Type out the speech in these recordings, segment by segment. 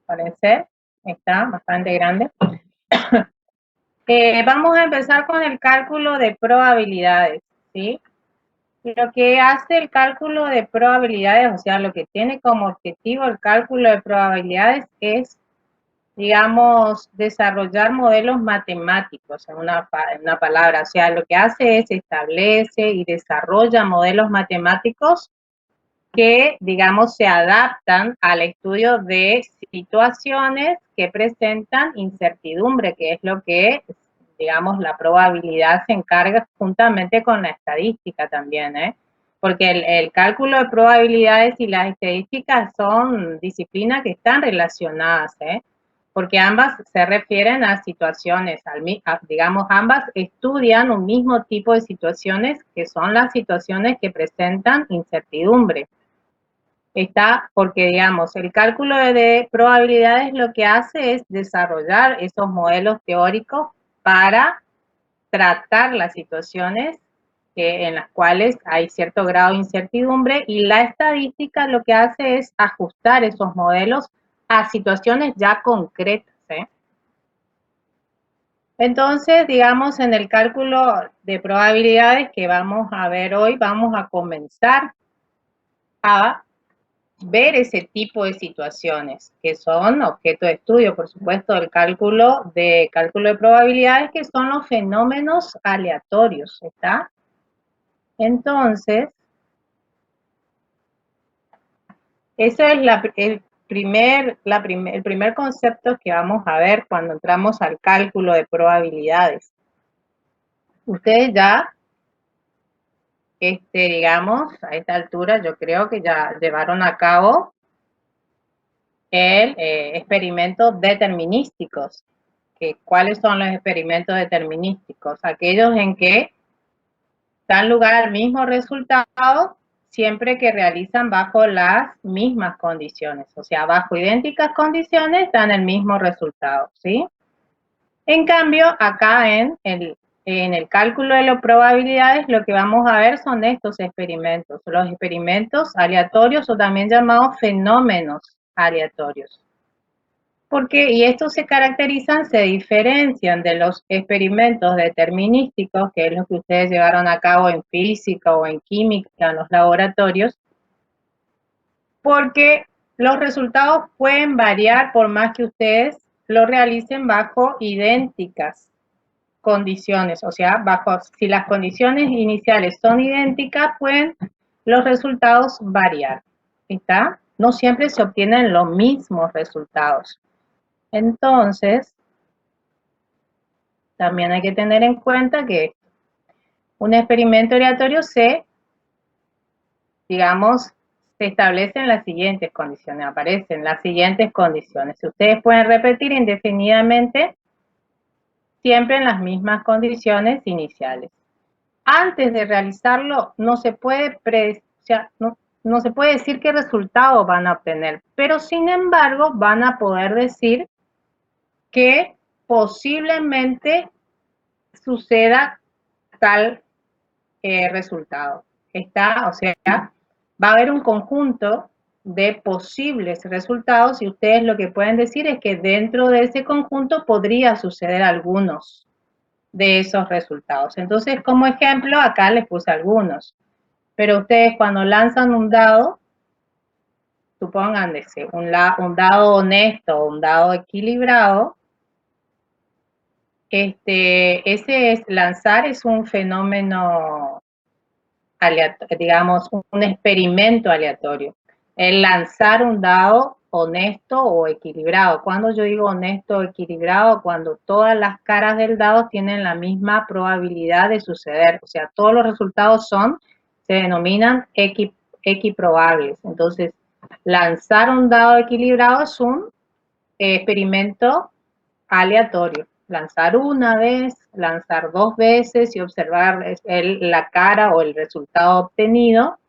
Parece, está bastante grande. Vamos a empezar con el cálculo de probabilidades, ¿sí? Lo que hace el cálculo de probabilidades, o sea, lo que tiene como objetivo el cálculo de probabilidades es, digamos, desarrollar modelos matemáticos, en una palabra. O sea, lo que hace es establece y desarrolla modelos matemáticos que, digamos, se adaptan al estudio de situaciones que presentan incertidumbre, que es lo que, digamos, la probabilidad se encarga juntamente con la estadística también, ¿eh? Porque el cálculo de probabilidades y las estadísticas son disciplinas que están relacionadas, ¿eh? Porque ambas se refieren a situaciones, digamos, ambas estudian un mismo tipo de situaciones que son las situaciones que presentan incertidumbre. Está porque, digamos, el cálculo de probabilidades lo que hace es desarrollar esos modelos teóricos para tratar las situaciones en las cuales hay cierto grado de incertidumbre, y la estadística lo que hace es ajustar esos modelos a situaciones ya concretas, ¿eh? Entonces, digamos, en el cálculo de probabilidades que vamos a ver hoy, vamos a comenzar a ver ese tipo de situaciones que son objeto de estudio, por supuesto, del cálculo de probabilidades, que son los fenómenos aleatorios, ¿está? Entonces, ese es el primer concepto que vamos a ver cuando entramos al cálculo de probabilidades. Ustedes ya, digamos, a esta altura yo creo que ya llevaron a cabo el experimentos determinísticos. ¿Cuáles son los experimentos determinísticos? Aquellos en que dan lugar al mismo resultado siempre que realizan bajo las mismas condiciones. O sea, bajo idénticas condiciones dan el mismo resultado, ¿sí? En cambio, acá en el cálculo de las probabilidades, lo que vamos a ver son estos experimentos, los experimentos aleatorios, o también llamados fenómenos aleatorios. Y estos se caracterizan, se diferencian de los experimentos determinísticos, que es lo que ustedes llevaron a cabo en física o en química, en los laboratorios, porque los resultados pueden variar por más que ustedes lo realicen bajo idénticas condiciones. O sea, si las condiciones iniciales son idénticas, pueden los resultados variar, ¿está? No siempre se obtienen los mismos resultados. Entonces, también hay que tener en cuenta que un experimento aleatorio digamos, se establecen las siguientes condiciones, aparecen las siguientes condiciones. Ustedes pueden repetir indefinidamente siempre en las mismas condiciones iniciales. Antes de realizarlo, no se puede no se puede decir qué resultado van a obtener, pero sin embargo van a poder decir que posiblemente suceda tal resultado. O sea, va a haber un conjunto de posibles resultados, y ustedes lo que pueden decir es que dentro de ese conjunto podría suceder algunos de esos resultados. Entonces, como ejemplo, acá les puse algunos. Pero ustedes cuando lanzan un dado, supónganse, un dado honesto o un dado equilibrado, lanzar es un fenómeno digamos, un experimento aleatorio. El lanzar un dado honesto o equilibrado. Cuando yo digo honesto o equilibrado, cuando todas las caras del dado tienen la misma probabilidad de suceder. O sea, todos los resultados se denominan equiprobables. Entonces, lanzar un dado equilibrado es un experimento aleatorio. Lanzar una vez, lanzar dos veces y observar la cara o el resultado obtenido,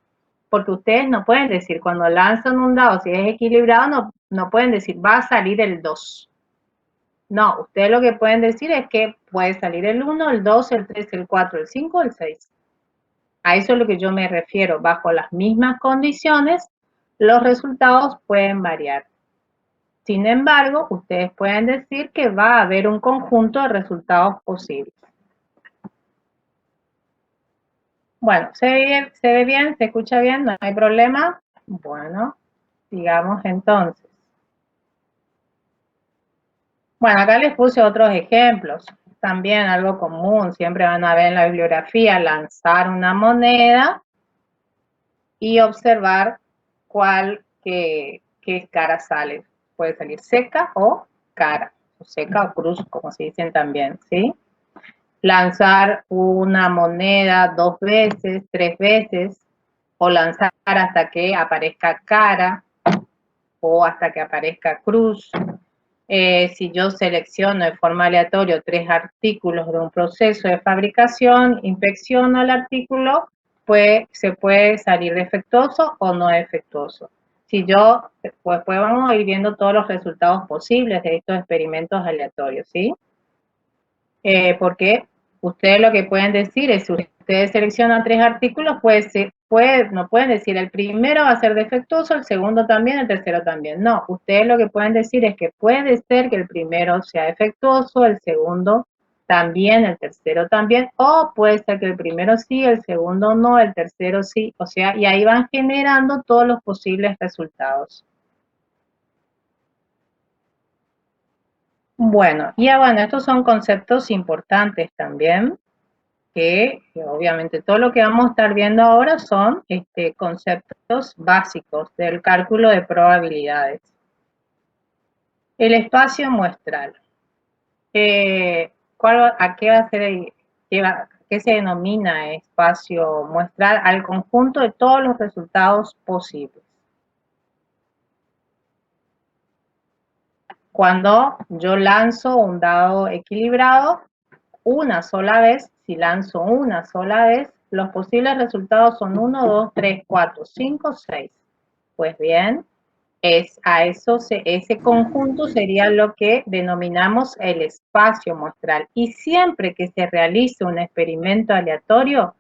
porque ustedes no pueden decir, cuando lanzan un dado, si es equilibrado, no pueden decir, va a salir el 2. No, ustedes lo que pueden decir es que puede salir el 1, el 2, el 3, el 4, el 5, el 6. A eso es lo que yo me refiero. Bajo las mismas condiciones, los resultados pueden variar. Sin embargo, ustedes pueden decir que va a haber un conjunto de resultados posibles. Bueno, se ve bien? ¿Se escucha bien? ¿No hay problema? Bueno, sigamos entonces. Bueno, acá les puse otros ejemplos. También algo común, siempre van a ver en la bibliografía, lanzar una moneda y observar qué cara sale. Puede salir seca o cara, o seca o cruz, como se dicen también, ¿sí? Lanzar una moneda 2 veces, 3 veces, o lanzar hasta que aparezca cara o hasta que aparezca cruz. Si yo selecciono de forma aleatoria 3 artículos de un proceso de fabricación, inspecciono el artículo, pues se puede salir defectuoso o no defectuoso. Si yo, pues vamos a ir viendo todos los resultados posibles de estos experimentos aleatorios, ¿sí? Porque ustedes lo que pueden decir es, si ustedes seleccionan 3 artículos, no pueden decir el primero va a ser defectuoso, el segundo también, el tercero también. No, ustedes lo que pueden decir es que puede ser que el primero sea defectuoso, el segundo también, el tercero también, o puede ser que el primero sí, el segundo no, el tercero sí, o sea, y ahí van generando todos los posibles resultados. Bueno, estos son conceptos importantes también, que obviamente todo lo que vamos a estar viendo ahora son conceptos básicos del cálculo de probabilidades. El espacio muestral. ¿A qué va a ser qué se denomina espacio muestral? Al conjunto de todos los resultados posibles. Cuando yo lanzo un dado equilibrado, una sola vez, si lanzo una sola vez, los posibles resultados son 1, 2, 3, 4, 5, 6. Pues bien, ese conjunto sería lo que denominamos el espacio muestral. Y siempre que se realice un experimento aleatorio,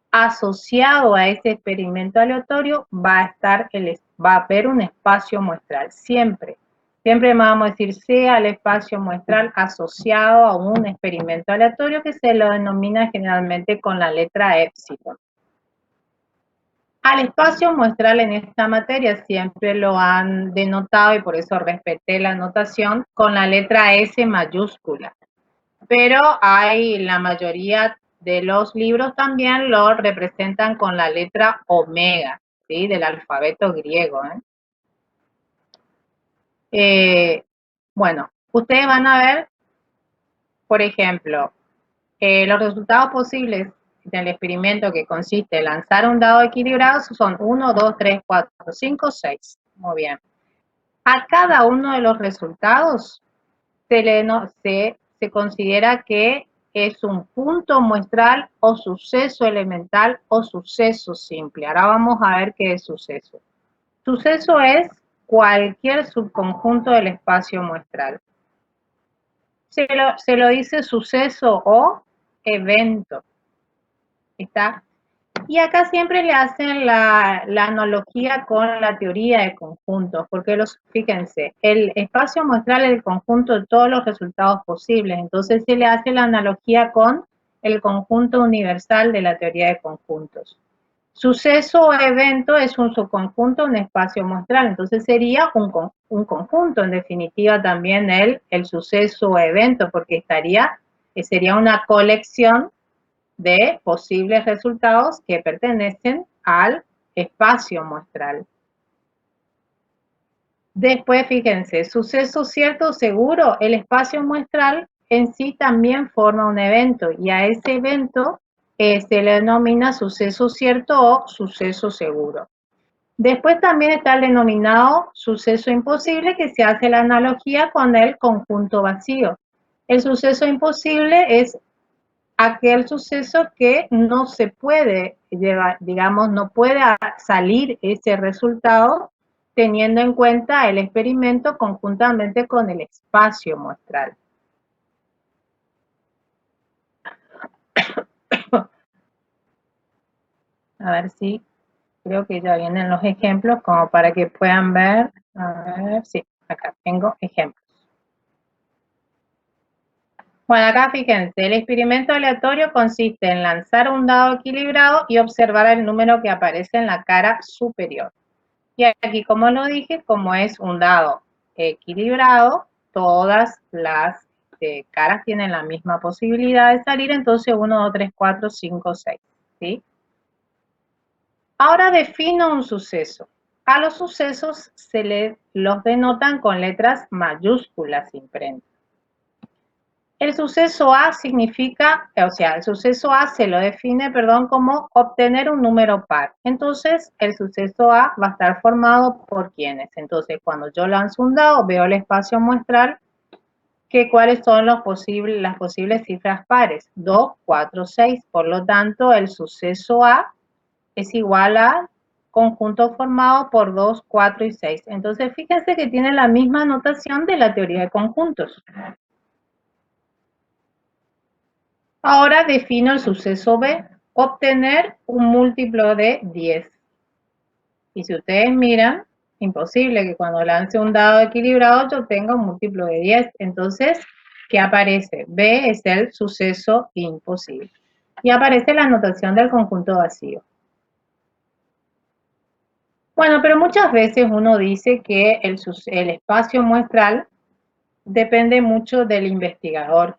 asociado a ese experimento aleatorio va a haber un espacio muestral, siempre. Siempre vamos a decir sea el espacio muestral asociado a un experimento aleatorio que se lo denomina generalmente con la letra epsilon. Al espacio muestral en esta materia siempre lo han denotado, y por eso respeté la notación, con la letra S mayúscula. Pero la mayoría de los libros también lo representan con la letra omega, ¿sí? Del alfabeto griego. Bueno, ustedes van a ver, por ejemplo, los resultados posibles del experimento, que consiste en lanzar un dado equilibrado, son 1, 2, 3, 4, 5, 6. Muy bien. A cada uno de los resultados se considera que es un punto muestral o suceso elemental o suceso simple. Ahora vamos a ver qué es suceso. Suceso es cualquier subconjunto del espacio muestral. Se lo dice suceso o evento. ¿Está? Y acá siempre le hacen la analogía con la teoría de conjuntos, porque fíjense, el espacio muestral es el conjunto de todos los resultados posibles, entonces se le hace la analogía con el conjunto universal de la teoría de conjuntos. Suceso o evento es un subconjunto, un espacio muestral, entonces sería un conjunto, en definitiva también el suceso o evento, porque sería una colección de posibles resultados que pertenecen al espacio muestral. Después, fíjense, suceso cierto o seguro, el espacio muestral en sí también forma un evento, y a ese evento se le denomina suceso cierto o suceso seguro. Después también está el denominado suceso imposible, que se hace la analogía con el conjunto vacío. El suceso imposible es aquel suceso que no se puede llevar, digamos, no puede salir ese resultado teniendo en cuenta el experimento conjuntamente con el espacio muestral. A ver si creo que ya vienen los ejemplos como para que puedan ver. A ver, sí. acá tengo ejemplos. Bueno, acá fíjense, el experimento aleatorio consiste en lanzar un dado equilibrado y observar el número que aparece en la cara superior. Y aquí, como lo dije, como es un dado equilibrado, todas las caras tienen la misma posibilidad de salir, entonces 1, 2, 3, 4, 5, 6, ¿sí? Ahora defino un suceso. A los sucesos se los denotan con letras mayúsculas imprensas. El suceso A significa, o sea, el suceso A se lo define, como obtener un número par. Entonces, el suceso A va a estar formado por quiénes. Entonces, cuando yo lanzo un dado, veo el espacio muestral, que cuáles son las posibles cifras pares. 2, 4, 6. Por lo tanto, el suceso A es igual a conjunto formado por 2, 4 y 6. Entonces, fíjense que tiene la misma notación de la teoría de conjuntos. Ahora defino el suceso B, obtener un múltiplo de 10. Y si ustedes miran, imposible que cuando lance un dado equilibrado yo tenga un múltiplo de 10. Entonces, ¿qué aparece? B es el suceso imposible. Y aparece la notación del conjunto vacío. Bueno, pero muchas veces uno dice que el espacio muestral depende mucho del investigador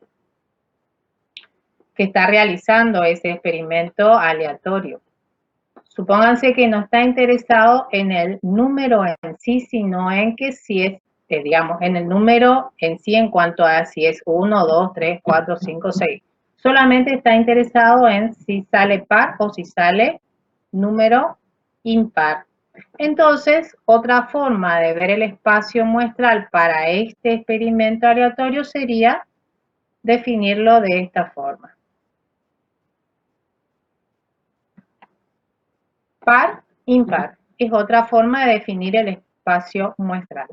que está realizando ese experimento aleatorio. Supónganse que no está interesado en el número en sí, sino en que si es, digamos, en el número en sí en cuanto a si es 1, 2, 3, 4, 5, 6. Solamente está interesado en si sale par o si sale número impar. Entonces, otra forma de ver el espacio muestral para este experimento aleatorio sería definirlo de esta forma. Par, impar. Es otra forma de definir el espacio muestral.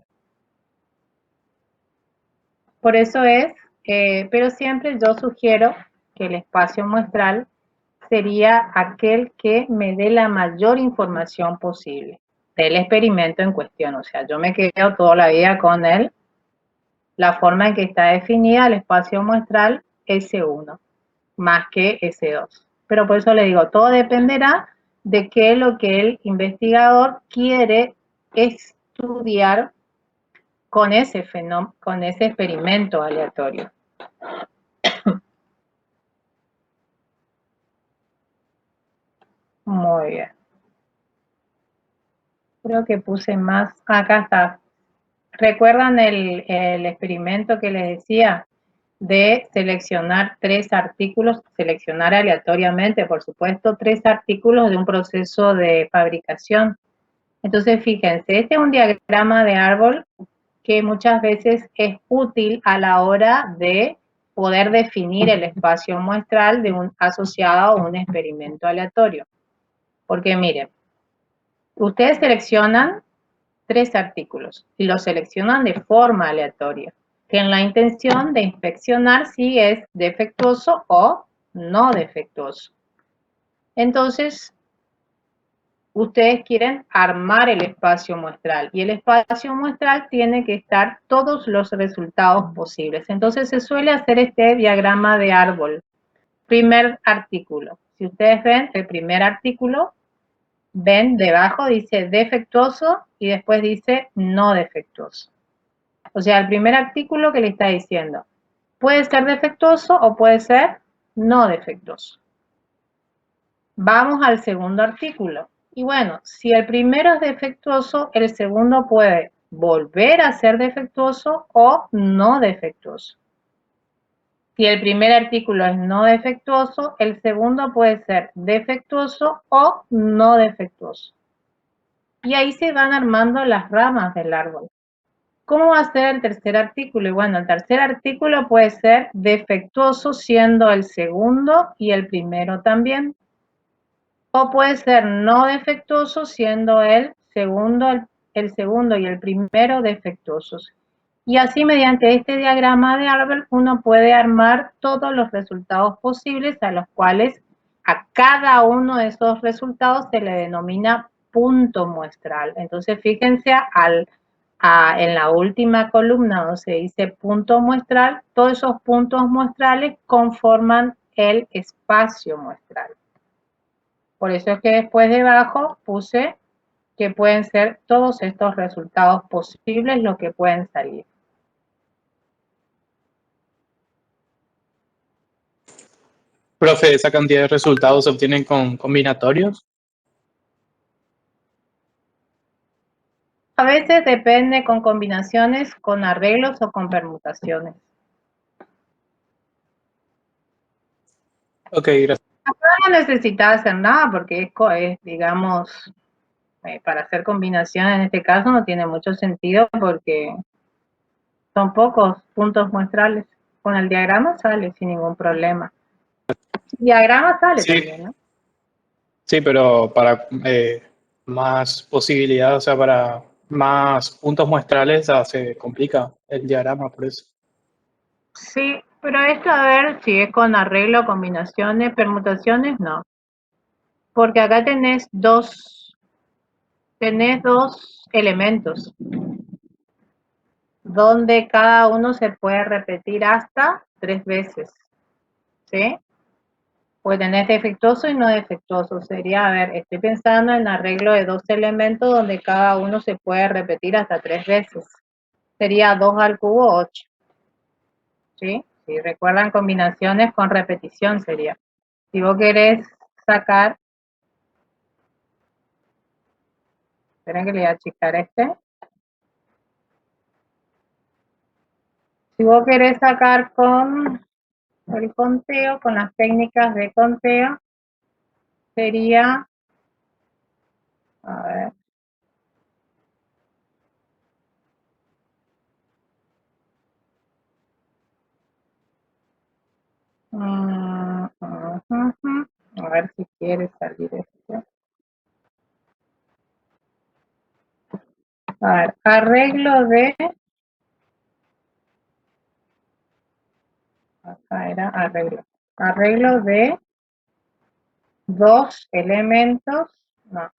Por eso es, pero siempre yo sugiero que el espacio muestral sería aquel que me dé la mayor información posible del experimento en cuestión. O sea, yo me quedo toda la vida con él. La forma en que está definida el espacio muestral S1 más que S2. Pero por eso le digo, todo dependerá de qué es lo que el investigador quiere estudiar con ese fenómeno, con ese experimento aleatorio. Muy bien. Creo que puse más. Acá está. ¿Recuerdan el experimento que les decía de seleccionar 3 artículos, seleccionar aleatoriamente, por supuesto, 3 artículos de un proceso de fabricación? Entonces, fíjense, este es un diagrama de árbol que muchas veces es útil a la hora de poder definir el espacio muestral de un asociado a un experimento aleatorio. Porque miren, ustedes seleccionan 3 artículos y los seleccionan de forma aleatoria, que en la intención de inspeccionar si es defectuoso o no defectuoso. Entonces, ustedes quieren armar el espacio muestral y el espacio muestral tiene que estar todos los resultados posibles. Entonces se suele hacer este diagrama de árbol. Primer artículo. Si ustedes ven el primer artículo, ven debajo dice defectuoso y después dice no defectuoso. O sea, el primer artículo que le está diciendo puede ser defectuoso o puede ser no defectuoso. Vamos al segundo artículo. Y bueno, si el primero es defectuoso, el segundo puede volver a ser defectuoso o no defectuoso. Si el primer artículo es no defectuoso, el segundo puede ser defectuoso o no defectuoso. Y ahí se van armando las ramas del árbol. ¿Cómo va a ser el tercer artículo? Y bueno, el tercer artículo puede ser defectuoso siendo el segundo y el primero también. O puede ser no defectuoso siendo el segundo y el primero defectuosos. Y así mediante este diagrama de árbol uno puede armar todos los resultados posibles a los cuales a cada uno de esos resultados se le denomina punto muestral. Entonces fíjense al en la última columna donde se dice punto muestral, todos esos puntos muestrales conforman el espacio muestral. Por eso es que después debajo puse que pueden ser todos estos resultados posibles los que pueden salir. Profe, ¿esa cantidad de resultados se obtienen con combinatorios? A veces depende con combinaciones, con arreglos o con permutaciones. Ok, gracias. Acá no necesitas hacer nada porque es digamos, para hacer combinaciones en este caso no tiene mucho sentido porque son pocos puntos muestrales. Con el diagrama sale sin ningún problema. El diagrama sale Sí, también, ¿no? sí, pero para más posibilidades, o sea, para más puntos muestrales se complica el diagrama, por eso. Sí, pero esto a ver si es con arreglo, combinaciones, permutaciones, no. Porque acá tenés dos elementos donde cada uno se puede repetir hasta 3 veces, ¿sí? Pues tenés defectuoso y no defectuoso. Sería, a ver, estoy pensando en arreglo de 2 elementos donde cada uno se puede repetir hasta 3 veces. Sería 2 al cubo, 8. ¿Sí? Si recuerdan combinaciones con repetición sería. Si vos querés sacar, esperen que le voy a achicar este. Si vos querés sacar con el conteo, con las técnicas de conteo, sería, a ver, a ver si quiere salir esto. A ver, arreglo de, acá era arreglo de 2 elementos, no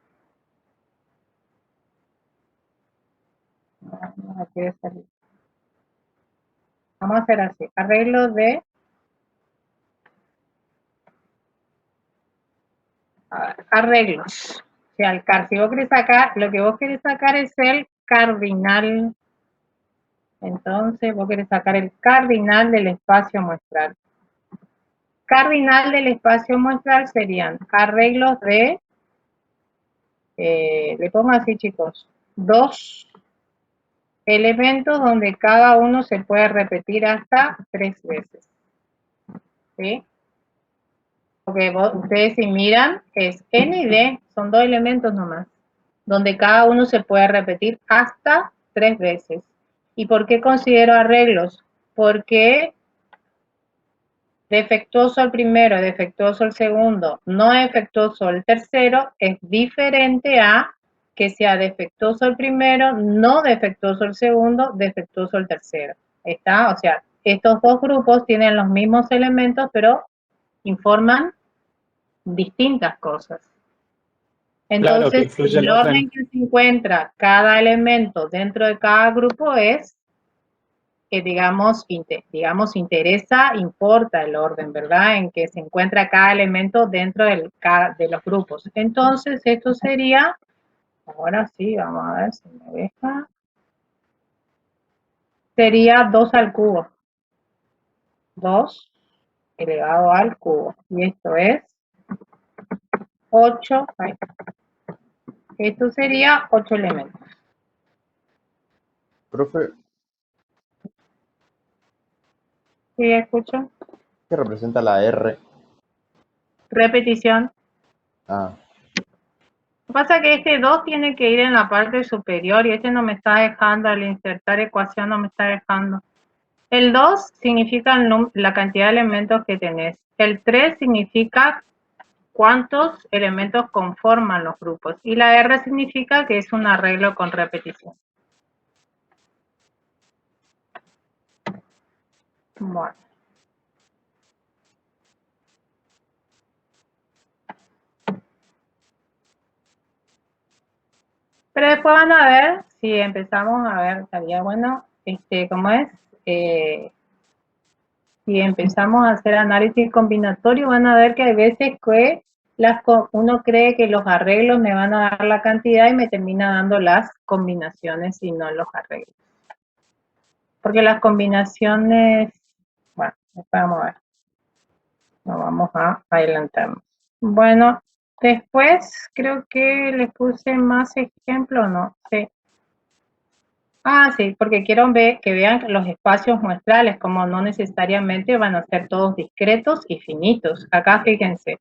quiere salir. Vamos a hacer así, arreglo de, arreglos. O sea, si vos querés sacar, lo que vos querés sacar es el cardinal. Entonces vos querés sacar el cardinal del espacio muestral. Cardinal del espacio muestral serían arreglos de, le pongo así chicos, 2 elementos donde cada uno se puede repetir hasta 3 veces. ¿Sí? Porque ustedes si miran, es N y D, son 2 elementos nomás, donde cada uno se puede repetir hasta 3 veces. ¿Y por qué considero arreglos? Porque defectuoso el primero, defectuoso el segundo, no defectuoso el tercero, es diferente a que sea defectuoso el primero, no defectuoso el segundo, defectuoso el tercero. ¿Está? O sea, estos dos grupos tienen los mismos elementos, pero informan distintas cosas. Claro que Entonces, influye el el orden. orden que se encuentra cada elemento dentro de cada grupo es que digamos, importa el orden, ¿verdad? En que se encuentra cada elemento dentro de los grupos. Entonces, esto sería, ahora sí, vamos a ver si me deja, sería 2 al cubo. 2 elevado al cubo. Y esto es 8, esto sería 8 elementos. Profe, ¿Sí escucho? ¿qué representa la R? Repetición. Ah, Lo que pasa es que este 2 tiene que ir en la parte superior y este no me está dejando, al insertar ecuación no me está dejando. El 2 significa la cantidad de elementos que tenés. El 3 significa cuántos elementos conforman los grupos. Y la R significa que es un arreglo con repetición. Bueno. Pero después van a ver si empezamos a ver, estaría bueno, ¿cómo es? Si empezamos a hacer análisis combinatorio, van a ver que hay veces que uno cree que los arreglos me van a dar la cantidad y me termina dando las combinaciones y no los arreglos. Porque las combinaciones, bueno, vamos a ver. No vamos a adelantarnos. Bueno, después creo que les puse más ejemplos, ¿no? Sí. Ah, sí, porque quiero que vean los espacios muestrales, como no necesariamente van a ser todos discretos y finitos. Acá fíjense,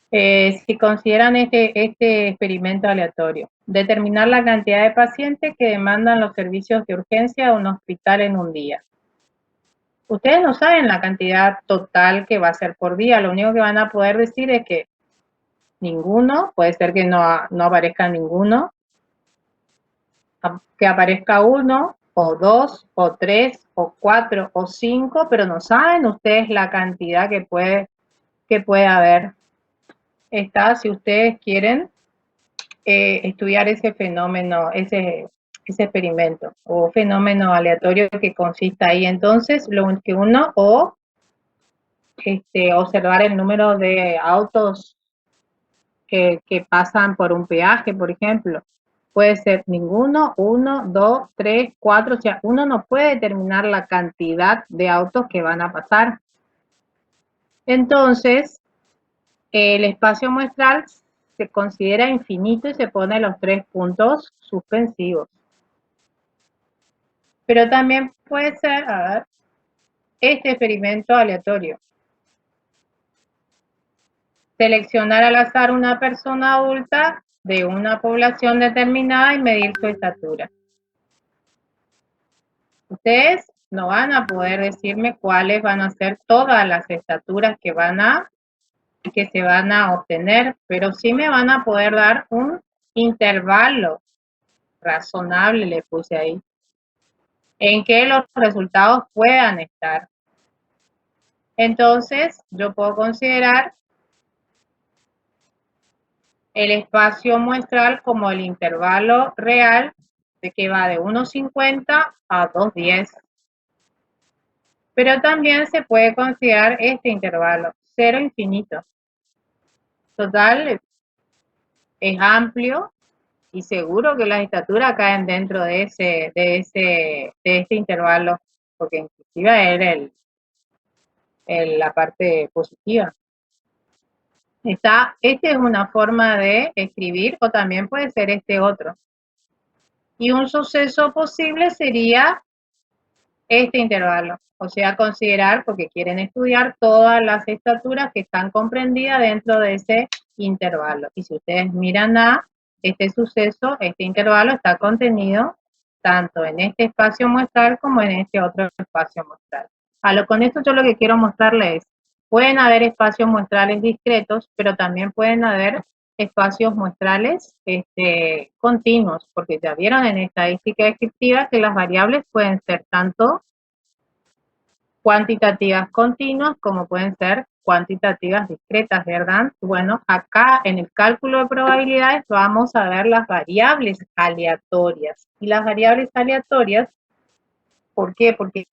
si consideran este experimento aleatorio, determinar la cantidad de pacientes que demandan los servicios de urgencia de un hospital en un día. Ustedes no saben la cantidad total que va a ser por día, lo único que van a poder decir es que ninguno, puede ser que no aparezca ninguno, que aparezca uno, o dos, o tres, o cuatro, o cinco, pero no saben ustedes la cantidad que puede haber. Está, si ustedes quieren estudiar ese fenómeno, ese experimento, o fenómeno aleatorio que consista ahí. Entonces, lo que uno, observar el número de autos que pasan por un peaje, por ejemplo. Puede ser ninguno, 1, 2, 3, 4, o sea, uno no puede determinar la cantidad de autos que van a pasar. Entonces, el espacio muestral se considera infinito y se pone los 3 puntos suspensivos. Pero también puede ser, a ver, este experimento aleatorio. Seleccionar al azar una persona adulta de una población determinada y medir su estatura. Ustedes no van a poder decirme cuáles van a ser todas las estaturas que se van a obtener, pero sí me van a poder dar un intervalo razonable, le puse ahí, en que los resultados puedan estar. Entonces, yo puedo considerar el espacio muestral como el intervalo real de que va de 1,50 a 2,10. Pero también se puede considerar este intervalo, 0 infinito. Total, es amplio y seguro que las estaturas caen dentro de este intervalo, porque inclusive era la parte positiva. Esta es una forma de escribir, o también puede ser este otro. Y un suceso posible sería este intervalo, o sea, considerar, porque quieren estudiar todas las estaturas que están comprendidas dentro de ese intervalo. Y si ustedes miran a este suceso, este intervalo está contenido tanto en este espacio muestral como en este otro espacio muestral. Con esto yo lo que quiero mostrarles es, pueden haber espacios muestrales discretos, pero también pueden haber espacios muestrales continuos, porque ya vieron en estadística descriptiva que las variables pueden ser tanto cuantitativas continuas como pueden ser cuantitativas discretas, ¿verdad? Bueno, acá en el cálculo de probabilidades vamos a ver las variables aleatorias. Y las variables aleatorias, ¿por qué? Porque,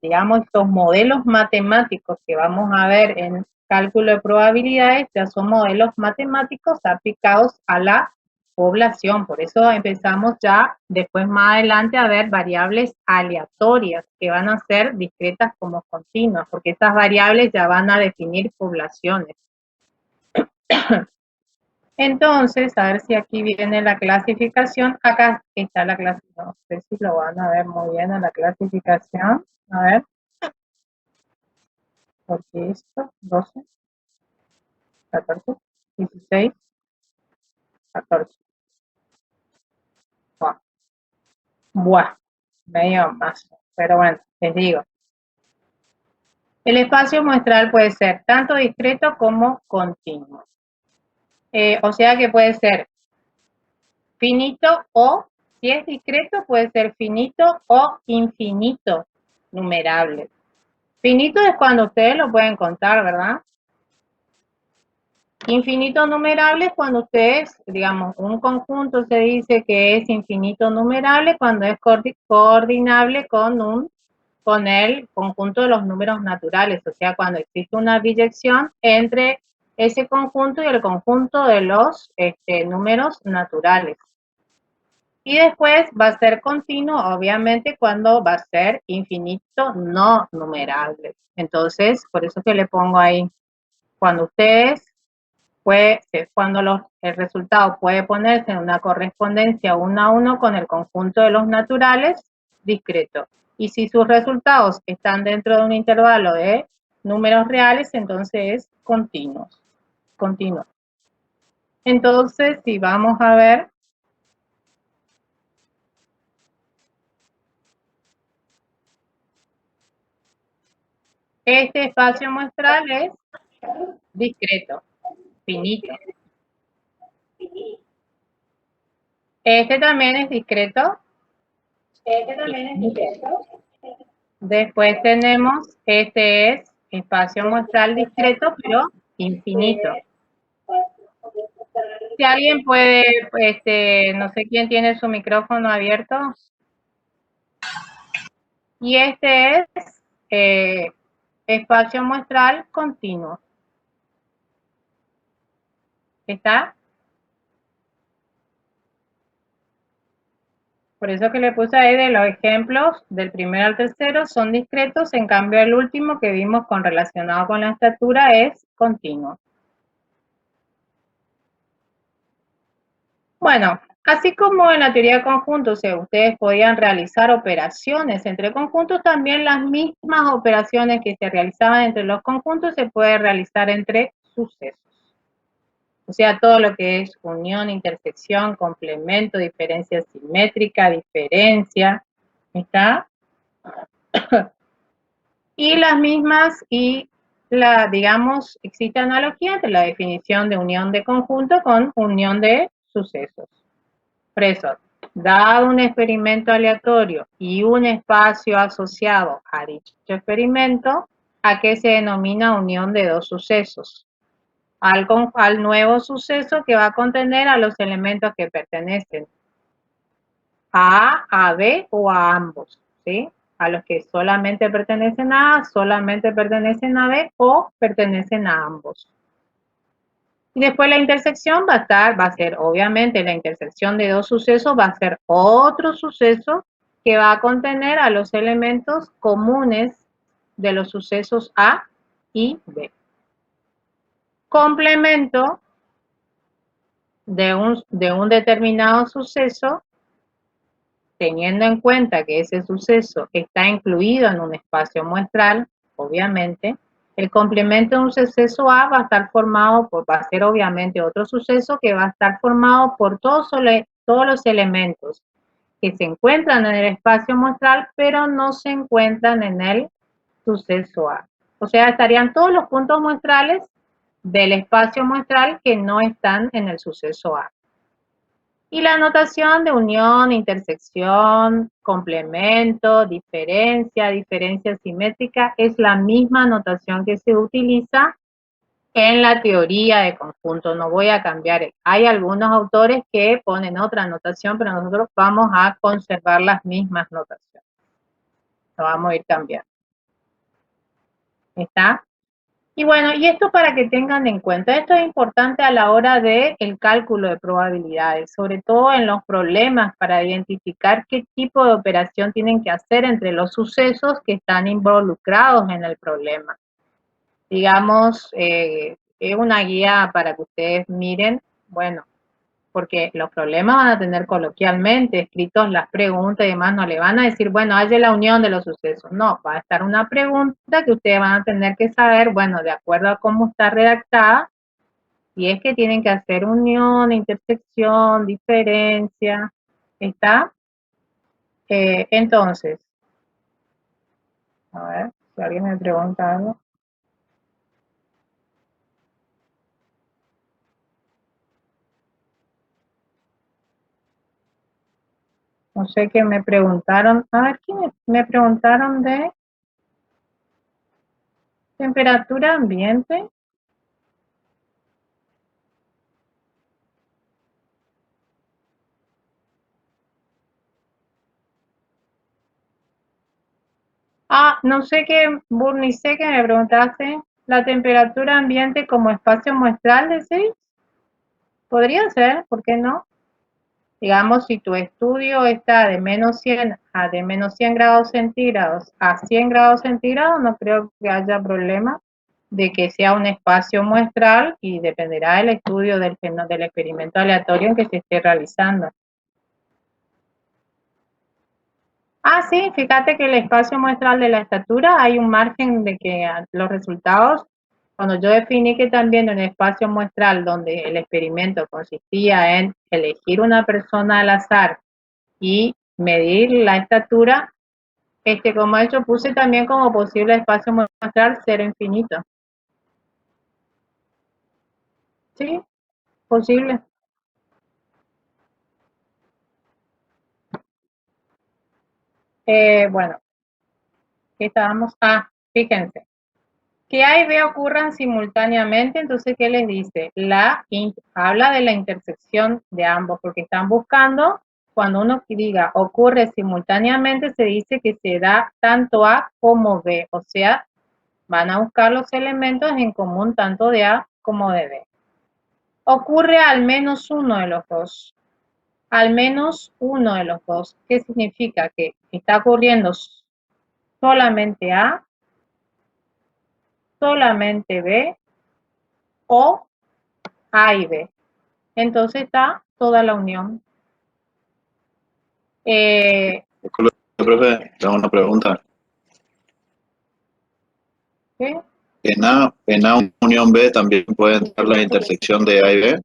digamos, estos modelos matemáticos que vamos a ver en cálculo de probabilidades ya son modelos matemáticos aplicados a la población. Por eso empezamos ya después más adelante a ver variables aleatorias que van a ser discretas como continuas, porque estas variables ya van a definir poblaciones. Entonces, a ver si aquí viene la clasificación. Acá está la clasificación. No sé si lo van a ver muy bien en la clasificación. A ver. Porque esto, 12, 14, 16, 14. Buah, medio más. Pero bueno, les digo. El espacio muestral puede ser tanto discreto como continuo. O sea que puede ser finito o, si es discreto, puede ser finito o infinito, numerable. Finito es cuando ustedes lo pueden contar, ¿verdad? Infinito numerable es cuando ustedes, digamos, un conjunto se dice que es infinito numerable cuando es coordinable con el conjunto de los números naturales, o sea, cuando existe una biyección entre ese conjunto y el conjunto de los números naturales. Y después va a ser continuo, obviamente, cuando va a ser infinito no numerable. Entonces, por eso que le pongo ahí, cuando ustedes el resultado puede ponerse en una correspondencia 1 a 1 con el conjunto de los naturales, discreto. Y si sus resultados están dentro de un intervalo de números reales, entonces es continuo. Entonces, si vamos a ver, este espacio muestral es discreto, finito. Este también es discreto. Después tenemos, este es espacio muestral discreto, pero infinito. Si alguien puede, no sé quién tiene su micrófono abierto. Y este es espacio muestral continuo. ¿Está? Por eso que le puse ahí de los ejemplos del primero al tercero son discretos, en cambio el último que vimos relacionado con la estatura es continuo. Bueno, así como en la teoría de conjuntos ustedes podían realizar operaciones entre conjuntos, también las mismas operaciones que se realizaban entre los conjuntos se pueden realizar entre sucesos. O sea, todo lo que es unión, intersección, complemento, diferencia simétrica, diferencia, ¿está? Y las mismas digamos, existe analogía entre la definición de unión de conjunto con unión de sucesos. Por eso, dado un experimento aleatorio y un espacio asociado a dicho experimento, ¿a qué se denomina unión de dos sucesos? Al nuevo suceso que va a contener a los elementos que pertenecen a A, B o a ambos, ¿sí? A los que solamente pertenecen a A, solamente pertenecen a B o pertenecen a ambos. Y después la intersección va a ser, obviamente, la intersección de dos sucesos va a ser otro suceso que va a contener a los elementos comunes de los sucesos A y B. Complemento de un determinado suceso, teniendo en cuenta que ese suceso está incluido en un espacio muestral, obviamente, el complemento de un suceso A va a ser obviamente otro suceso que va a estar formado por todos los elementos que se encuentran en el espacio muestral, pero no se encuentran en el suceso A. O sea, estarían todos los puntos muestrales del espacio muestral que no están en el suceso A. Y la notación de unión, intersección, complemento, diferencia simétrica, es la misma notación que se utiliza en la teoría de conjuntos. No voy a cambiar. Hay algunos autores que ponen otra notación, pero nosotros vamos a conservar las mismas notaciones. Lo vamos a ir cambiando. ¿Está? Y bueno, y esto para que tengan en cuenta, esto es importante a la hora del cálculo de probabilidades, sobre todo en los problemas para identificar qué tipo de operación tienen que hacer entre los sucesos que están involucrados en el problema. Digamos, es una guía para que ustedes miren, bueno, porque los problemas van a tener coloquialmente escritos las preguntas y demás, no le van a decir, bueno, halle la unión de los sucesos. No, va a estar una pregunta que ustedes van a tener que saber, bueno, de acuerdo a cómo está redactada, y es que tienen que hacer unión, intersección, diferencia, ¿está? Entonces, a ver, si alguien me pregunta algo. No sé qué me preguntaron. A ver, ¿quién me preguntaron de temperatura ambiente? no sé qué, Burnice, que me preguntaste, la temperatura ambiente como espacio muestral, ¿decís? Podría ser, ¿por qué no? Digamos, si tu estudio está de menos 100 a de menos 100 grados centígrados a 100 grados centígrados, no creo que haya problema de que sea un espacio muestral y dependerá del estudio del experimento aleatorio en que se esté realizando. Ah, sí, fíjate que el espacio muestral de la estatura hay un margen de que los resultados, cuando yo definí que también un espacio muestral donde el experimento consistía en elegir una persona al azar y medir la estatura, como hecho puse también como posible espacio muestral cero infinito. Sí, posible. Bueno, ¿qué estábamos? Ah, fíjense. Que A y B ocurran simultáneamente, entonces, ¿qué les dice? Habla de la intersección de ambos, porque están buscando, cuando uno diga ocurre simultáneamente, se dice que se da tanto A como B, o sea, van a buscar los elementos en común tanto de A como de B. Ocurre al menos uno de los dos. Al menos uno de los dos. ¿Qué significa? Que está ocurriendo solamente A, solamente B o A y B. Entonces está toda la unión. Profe, tengo una pregunta. ¿Sí? En A unión B también puede entrar la intersección de A y B.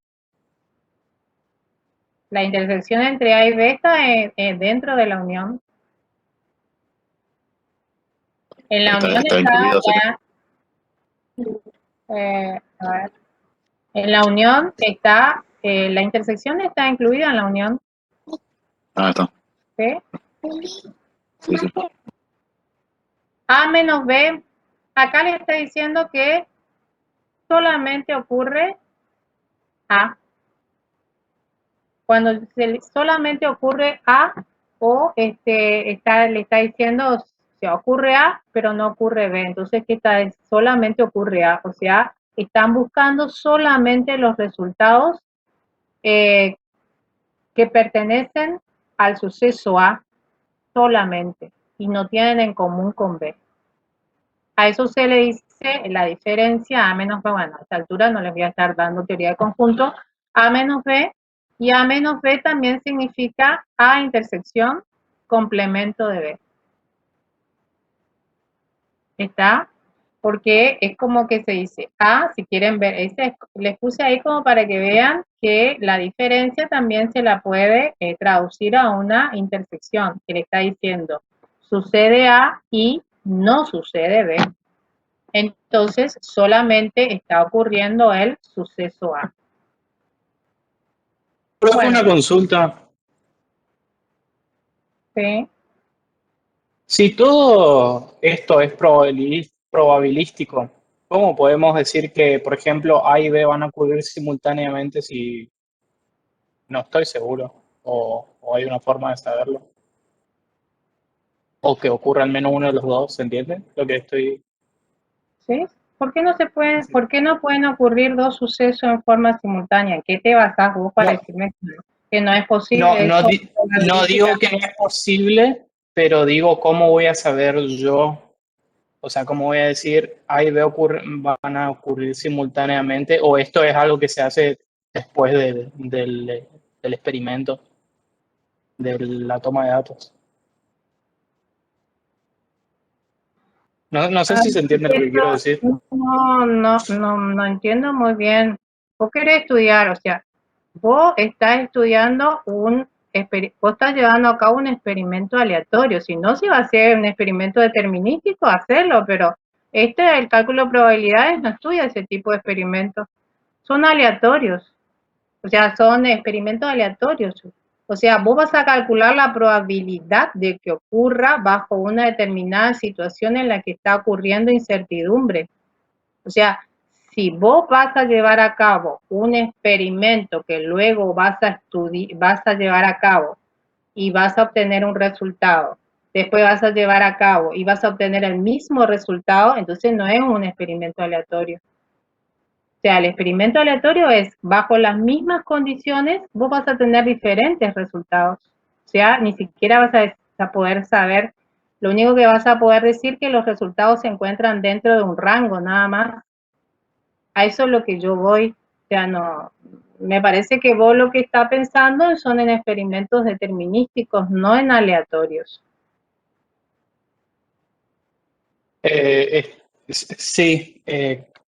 La intersección entre A y B está dentro de la unión. En la unión Está está incluida. a ver. En la unión está, la intersección está incluida en la unión. Ah, está. ¿Sí? Sí, sí. A menos B, acá le está diciendo que solamente ocurre A. Cuando solamente ocurre A o le está diciendo si ocurre A, pero no ocurre B. Entonces, ¿qué está? Solamente ocurre A. O sea, están buscando solamente los resultados que pertenecen al suceso A solamente y no tienen en común con B. A eso se le dice la diferencia A menos B. Bueno, a esta altura no les voy a estar dando teoría de conjunto. A menos B, y A menos B también significa A intersección complemento de B. ¿Está? Porque es como que se dice A, si quieren ver, les puse ahí como para que vean que la diferencia también se la puede traducir a una intersección, que le está diciendo sucede A y no sucede B. Entonces, solamente está ocurriendo el suceso A. Pero una consulta. Sí. Si todo esto es probabilístico, ¿cómo podemos decir que, por ejemplo, A y B van a ocurrir simultáneamente si no estoy seguro? ¿O hay una forma de saberlo? O que ocurra al menos uno de los dos, ¿se entiende? Lo que estoy... ¿Sí? ¿Por qué no pueden ocurrir dos sucesos en forma simultánea? ¿En qué te basás vos para decirme que no es posible? No digo que no es posible, pero digo cómo voy a saber yo, o sea, cómo voy a decir A y B van a ocurrir simultáneamente, o esto es algo que se hace después del experimento, de la toma de datos. No sé si se entiende lo que quiero decir. No entiendo muy bien. Vos querés estudiar, o sea, vos estás estudiando vos estás llevando a cabo un experimento aleatorio. Si no, si va a ser un experimento determinístico, hacerlo, pero el cálculo de probabilidades no estudia ese tipo de experimentos. Son aleatorios. O sea, son experimentos aleatorios. O sea, vos vas a calcular la probabilidad de que ocurra bajo una determinada situación en la que está ocurriendo incertidumbre. O sea, si vos vas a llevar a cabo un experimento que luego vas a llevar a cabo y vas a obtener un resultado después vas a llevar a cabo y vas a obtener el mismo resultado, entonces no es un experimento aleatorio. O sea, el experimento aleatorio es, bajo las mismas condiciones, vos vas a tener diferentes resultados. O sea, ni siquiera vas a poder saber, lo único que vas a poder decir que los resultados se encuentran dentro de un rango, nada más. A eso es lo que yo voy. O sea, no, me parece que vos lo que estás pensando son en experimentos determinísticos, no en aleatorios. Sí,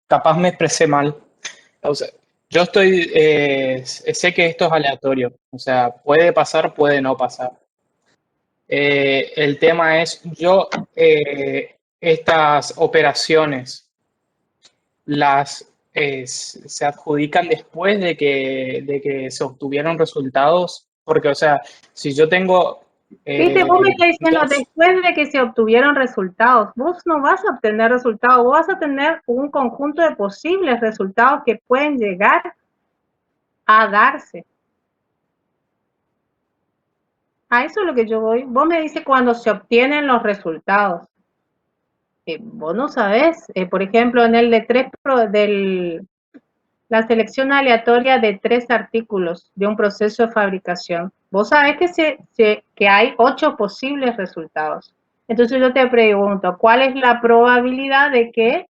capaz me expresé mal. O sea, yo sé que esto es aleatorio, o sea, puede pasar, puede no pasar. El tema es, estas operaciones se adjudican después de que se obtuvieron resultados, porque, o sea, si yo tengo Viste, vos me estás diciendo dos, después de que se obtuvieron resultados, vos no vas a obtener resultados, vos vas a tener un conjunto de posibles resultados que pueden llegar a darse. A eso es lo que yo voy. Vos me dices cuando se obtienen los resultados. Vos no sabés, por ejemplo, en el de la selección aleatoria de 3 artículos de un proceso de fabricación. Vos sabés que hay 8 posibles resultados. Entonces yo te pregunto, ¿cuál es la probabilidad de que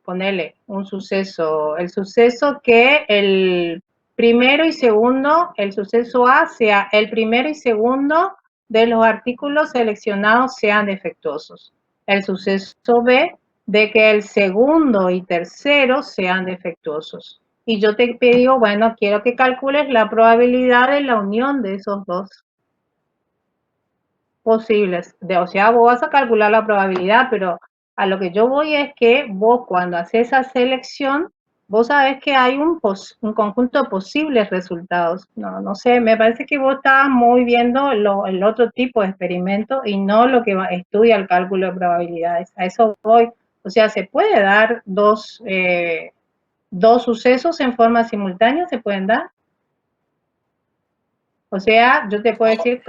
ponele un suceso, el suceso que el primero y segundo, el suceso A sea el primero y segundo de los artículos seleccionados sean defectuosos. El suceso B de que el segundo y tercero sean defectuosos. Y yo te digo, bueno, quiero que calcules la probabilidad de la unión de esos dos posibles. O sea, vos vas a calcular la probabilidad, pero a lo que yo voy es que vos cuando haces esa selección, vos sabés que hay un conjunto de posibles resultados. No sé, me parece que vos estabas muy viendo el otro tipo de experimento y no lo que estudia el cálculo de probabilidades. A eso voy. O sea, se puede dar dos sucesos en forma simultánea, se pueden dar. O sea, yo te puedo decir,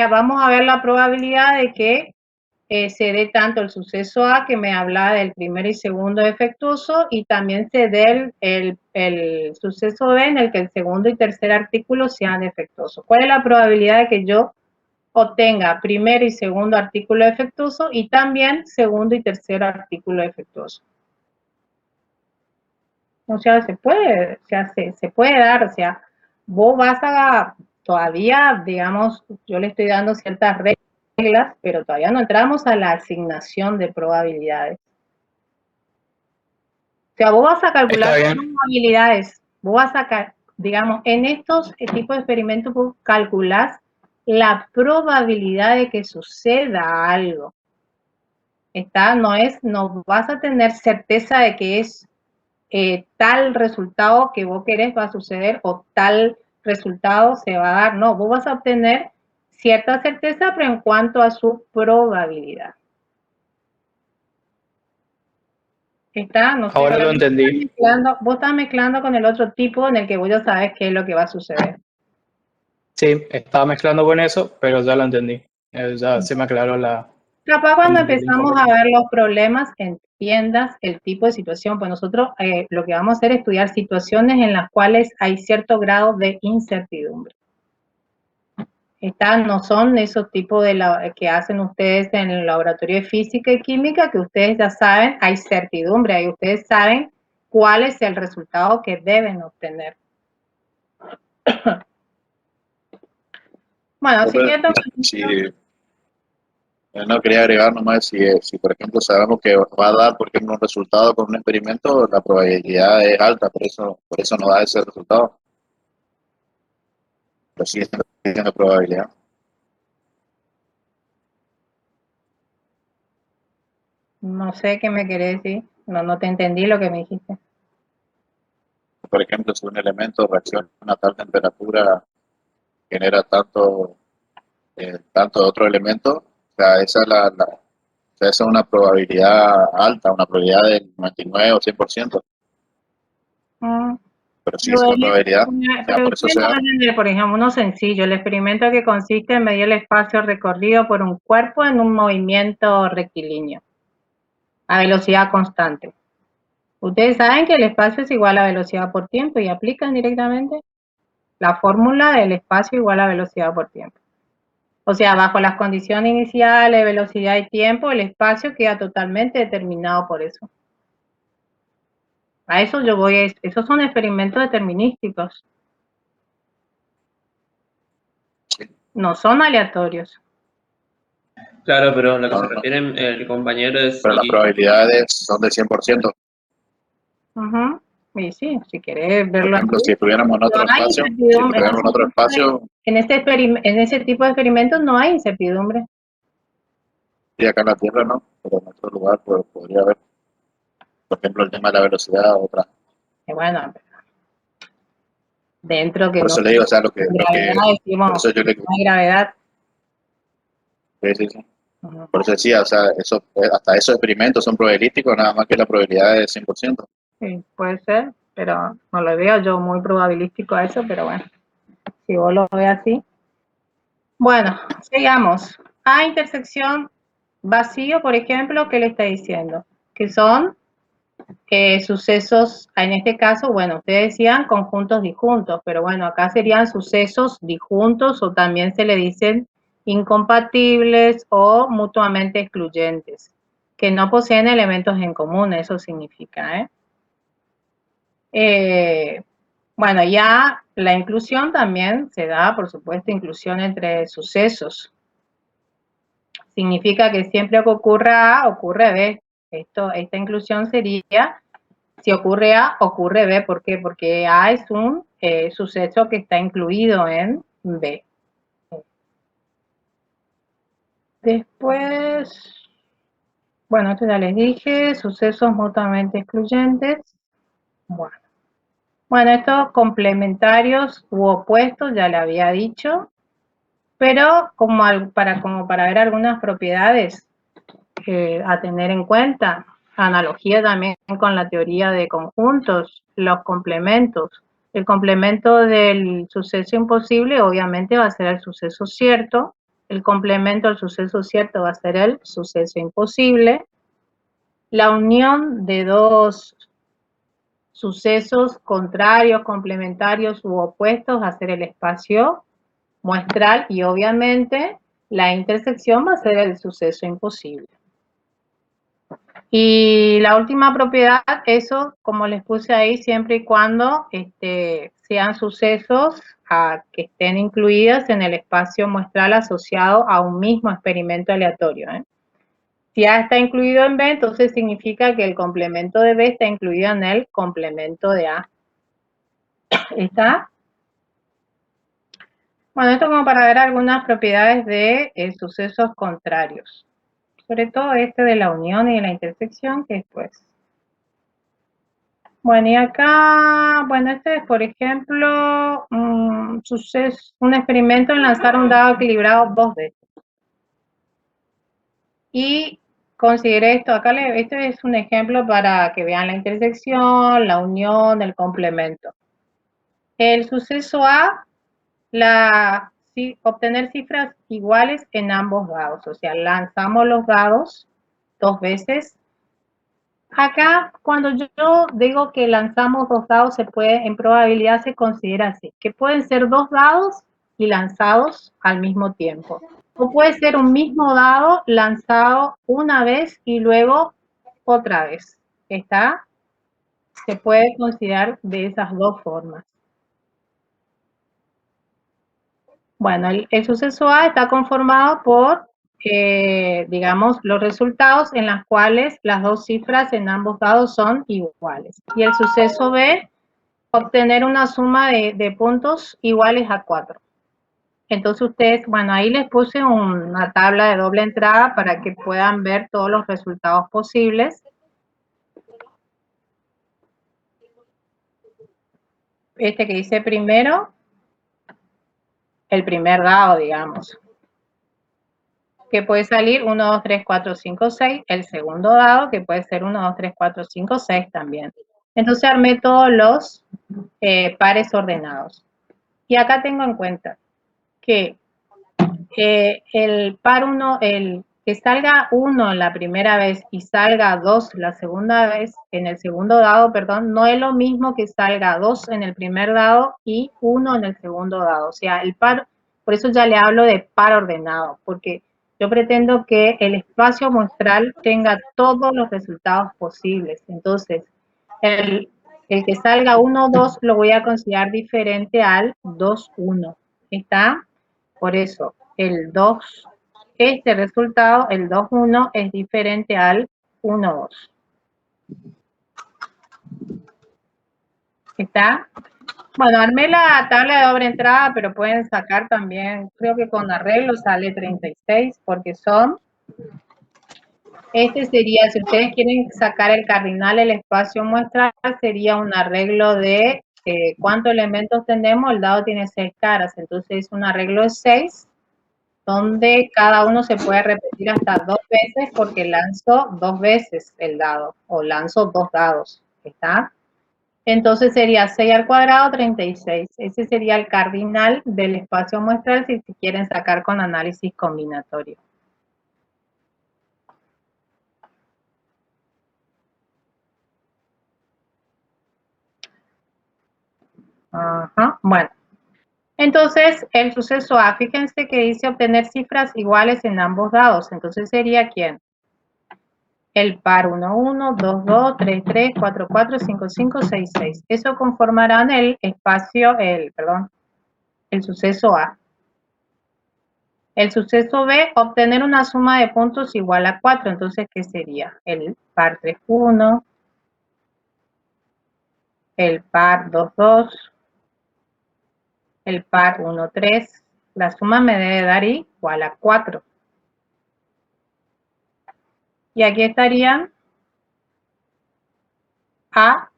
vamos a ver la probabilidad de que se dé tanto el suceso A, que me habla del primero y segundo defectuoso, y también se dé el suceso B, en el que el segundo y tercer artículo sean defectuosos. ¿Cuál es la probabilidad de que yo obtenga primero y segundo artículo defectuoso y también segundo y tercer artículo defectuoso? O sea, se puede, o sea, se puede dar, o sea, vos vas a, todavía, digamos, yo le estoy dando ciertas reglas, pero todavía no entramos a la asignación de probabilidades. O sea, vos vas a calcular probabilidades, vos vas a, digamos, en estos tipos de experimentos vos calculás la probabilidad de que suceda algo. No vas a tener certeza de que es tal resultado que vos querés va a suceder o tal resultado se va a dar. No, vos vas a obtener cierta certeza, pero en cuanto a su probabilidad. No sé, ahora lo entendí. vos estás mezclando con el otro tipo en el que vos ya sabes qué es lo que va a suceder. Sí, estaba mezclando con eso, pero ya lo entendí. Ya se me aclaró la... Capaz cuando empezamos a ver los problemas, entiendas el tipo de situación, pues nosotros lo que vamos a hacer es estudiar situaciones en las cuales hay cierto grado de incertidumbre. No son esos tipos que hacen ustedes en el laboratorio de física y química, que ustedes ya saben, hay certidumbre, ahí ustedes saben cuál es el resultado que deben obtener. Bueno, siguiendo. No quería agregar nomás si por ejemplo sabemos que va a dar por ejemplo un resultado con un experimento, la probabilidad es alta, por eso no da ese resultado. Pero sí tiene probabilidad. No sé qué me querés decir, no te entendí lo que me dijiste. Por ejemplo, si un elemento reacciona a tal temperatura, genera tanto de otro elemento, o sea, o sea, esa es una probabilidad alta, una probabilidad del 99 o 100%. pero sí es una probabilidad. Pero por eso usted se no da. va a entender, por ejemplo, uno sencillo, el experimento que consiste en medir el espacio recorrido por un cuerpo en un movimiento rectilíneo, a velocidad constante. Ustedes saben que el espacio es igual a velocidad por tiempo y aplican directamente la fórmula del espacio igual a velocidad por tiempo. O sea, bajo las condiciones iniciales, velocidad y tiempo, el espacio queda totalmente determinado por eso. A eso yo voy, esos son experimentos determinísticos. No son aleatorios. Claro, pero lo que se No, no. refiere el compañero es... Pero las probabilidades son del 100%. Ujú. Y sí, si querés Por verlo ejemplo, así. si estuviéramos en otro No hay espacio, incertidumbre. En ese tipo de experimentos no hay incertidumbre. sí, acá en la Tierra no, pero en otro lugar pues, podría haber. Por ejemplo, el tema de la velocidad, otra. Y bueno, dentro que Por no eso le digo, o sea, gravedad, por decimos, eso yo le, no hay gravedad. sí, sí, sí. Ujú. Por eso decía, o sea, eso, hasta esos experimentos son probabilísticos, nada más que la probabilidad es 100%. Sí, puede ser, pero no lo veo yo muy probabilístico a eso, pero bueno, si vos lo ves así. Bueno, sigamos. A intersección vacío, por ejemplo, ¿qué le está diciendo? Que son sucesos, en este caso, bueno, ustedes decían conjuntos disjuntos, pero bueno, acá serían sucesos disjuntos o también se le dicen incompatibles o mutuamente excluyentes, que no poseen elementos en común, eso significa, bueno, ya la inclusión también se da, por supuesto, inclusión entre sucesos. Significa que siempre que ocurra A, ocurre B. Esta inclusión sería, si ocurre A, ocurre B. ¿Por qué? Porque A es un suceso que está incluido en B. Después, bueno, esto ya les dije, sucesos mutuamente excluyentes. Bueno, estos complementarios u opuestos, ya le había dicho, pero como para ver algunas propiedades a tener en cuenta, analogía también con la teoría de conjuntos, los complementos. El complemento del suceso imposible obviamente va a ser el suceso cierto, el complemento del suceso cierto va a ser el suceso imposible, la unión de dos sucesos contrarios, complementarios u opuestos va a ser el espacio muestral y obviamente la intersección va a ser el suceso imposible. Y la última propiedad, eso como les puse ahí, siempre y cuando sean sucesos que estén incluidos en el espacio muestral asociado a un mismo experimento aleatorio. Si A está incluido en B, entonces significa que el complemento de B está incluido en el complemento de A. ¿Está? Bueno, esto como para ver algunas propiedades de sucesos contrarios. Sobre todo de la unión y de la intersección, que después. Bueno, y acá, bueno, este es, por ejemplo, un experimento en lanzar un dado equilibrado 2 veces. Y consideré esto, acá este es un ejemplo para que vean la intersección, la unión, el complemento. El suceso A, obtener cifras iguales en ambos dados, o sea, lanzamos los dados 2 veces. Acá, cuando yo digo que lanzamos 2 dados, en probabilidad se considera así, que pueden ser 2 dados y lanzados al mismo tiempo. O puede ser un mismo dado lanzado una vez y luego otra vez. Se puede considerar de esas dos formas. Bueno, el suceso A está conformado por, digamos, los resultados en los cuales las dos cifras en ambos dados son iguales. Y el suceso B, obtener una suma de puntos iguales a 4. Entonces ustedes, bueno, ahí les puse una tabla de doble entrada para que puedan ver todos los resultados posibles. Este que dice primero, el primer dado, digamos, que puede salir 1, 2, 3, 4, 5, 6. El segundo dado, que puede ser 1, 2, 3, 4, 5, 6 también. Entonces armé todos los pares ordenados. Y acá tengo en cuenta que el par 1, el que salga 1 la primera vez y salga 2 la segunda vez, en el segundo dado, perdón, no es lo mismo que salga 2 en el primer dado y 1 en el segundo dado. O sea, el par, por eso ya le hablo de par ordenado, porque yo pretendo que el espacio muestral tenga todos los resultados posibles. Entonces, el que salga 1, 2 lo voy a considerar diferente al 2, 1. ¿Está? Por eso, el 2, este resultado, el 2, 1, es diferente al 1, 2. ¿Está? Bueno, armé la tabla de doble entrada, pero pueden sacar también, creo que con arreglo sale 36, porque son, este sería, si ustedes quieren sacar el cardinal, el espacio muestral, sería un arreglo de cuántos elementos tenemos, el dado tiene 6 caras, entonces es un arreglo de 6, donde cada uno se puede repetir hasta 2 veces porque lanzo 2 veces el dado o lanzo 2 dados, ¿está? Entonces sería 6 al cuadrado, 36. Ese sería el cardinal del espacio muestral si quieren sacar con análisis combinatorio. Ajá, bueno. Entonces, el suceso A, fíjense que dice obtener cifras iguales en ambos dados. Entonces sería ¿quién? El par 1, 1, 2, 2, 3, 3, 4, 4, 5, 5, 6, 6. Eso conformarán el espacio, el suceso A. El suceso B, obtener una suma de puntos igual a 4. Entonces, ¿qué sería? El par 3, 1, el par 2, 2, el par 1, 3. La suma me debe dar igual a 4. Y aquí estarían A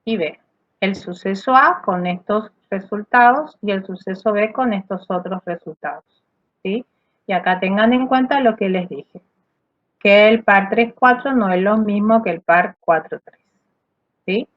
y B. El suceso A con estos resultados y el suceso B con estos otros resultados. ¿Sí? Y acá tengan en cuenta lo que les dije, que el par 3, 4 no es lo mismo que el par 4, 3. ¿Sí?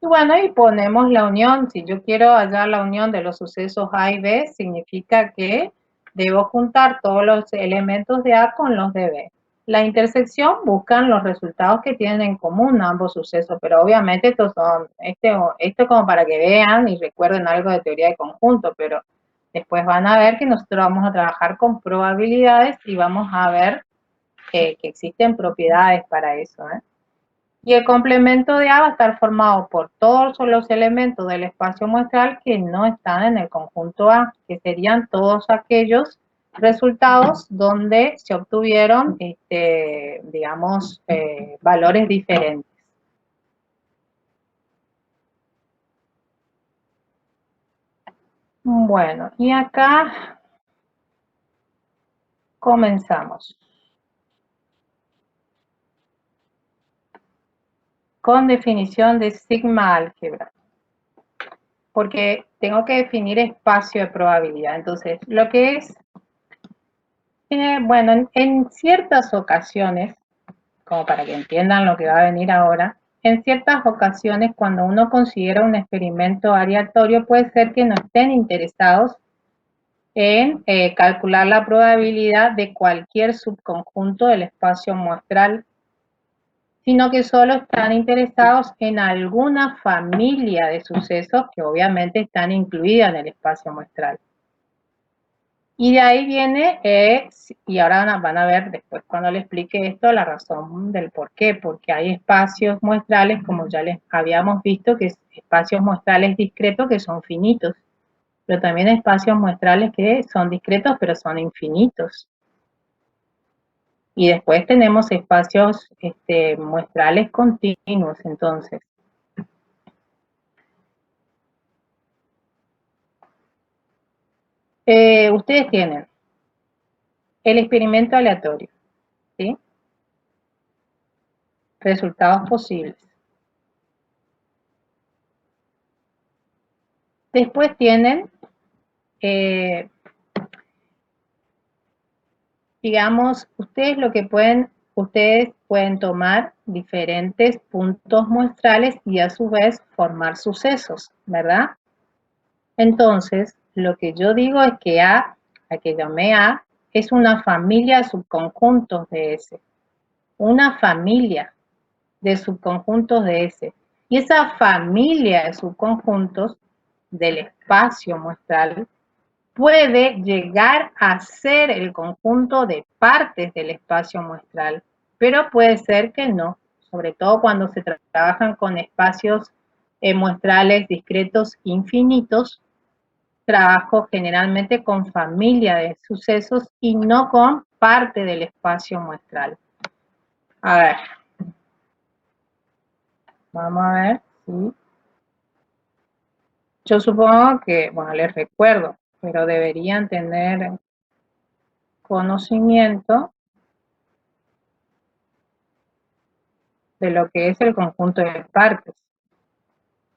Y bueno, y ponemos la unión. Si yo quiero hallar la unión de los sucesos A y B, significa que debo juntar todos los elementos de A con los de B. La intersección buscan los resultados que tienen en común ambos sucesos, pero obviamente estos son, esto como para que vean y recuerden algo de teoría de conjunto, pero después van a ver que nosotros vamos a trabajar con probabilidades y vamos a ver que existen propiedades para eso, ¿eh? Y el complemento de A va a estar formado por todos los elementos del espacio muestral que no están en el conjunto A, que serían todos aquellos resultados donde se obtuvieron, digamos, valores diferentes. Bueno, y acá comenzamos. Con definición de sigma álgebra. Porque tengo que definir espacio de probabilidad. Entonces, lo que es, bueno, en ciertas ocasiones, como para que entiendan lo que va a venir ahora, en ciertas ocasiones cuando uno considera un experimento aleatorio puede ser que no estén interesados en calcular la probabilidad de cualquier subconjunto del espacio muestral, sino que solo están interesados en alguna familia de sucesos que obviamente están incluidas en el espacio muestral. Y de ahí viene, y ahora van a ver después cuando les explique esto, la razón del por qué, porque hay espacios muestrales, como ya les habíamos visto, que es espacios muestrales discretos que son finitos, pero también espacios muestrales que son discretos pero son infinitos. Y después tenemos espacios muestrales continuos, entonces. Ustedes tienen el experimento aleatorio, ¿sí? Resultados posibles. Después tienen, digamos, ustedes lo que pueden ustedes pueden tomar diferentes puntos muestrales y a su vez formar sucesos, ¿verdad? Entonces, lo que yo digo es que A, la que llamé A, es una familia de subconjuntos de S. Una familia de subconjuntos de S. Y esa familia de subconjuntos del espacio muestral puede llegar a ser el conjunto de partes del espacio muestral, pero puede ser que no, sobre todo cuando se trabajan con espacios muestrales discretos infinitos. Trabajo generalmente con familia de sucesos y no con parte del espacio muestral. A ver. Vamos a ver, sí. Yo supongo que, bueno, les recuerdo, pero deberían tener conocimiento de lo que es el conjunto de partes,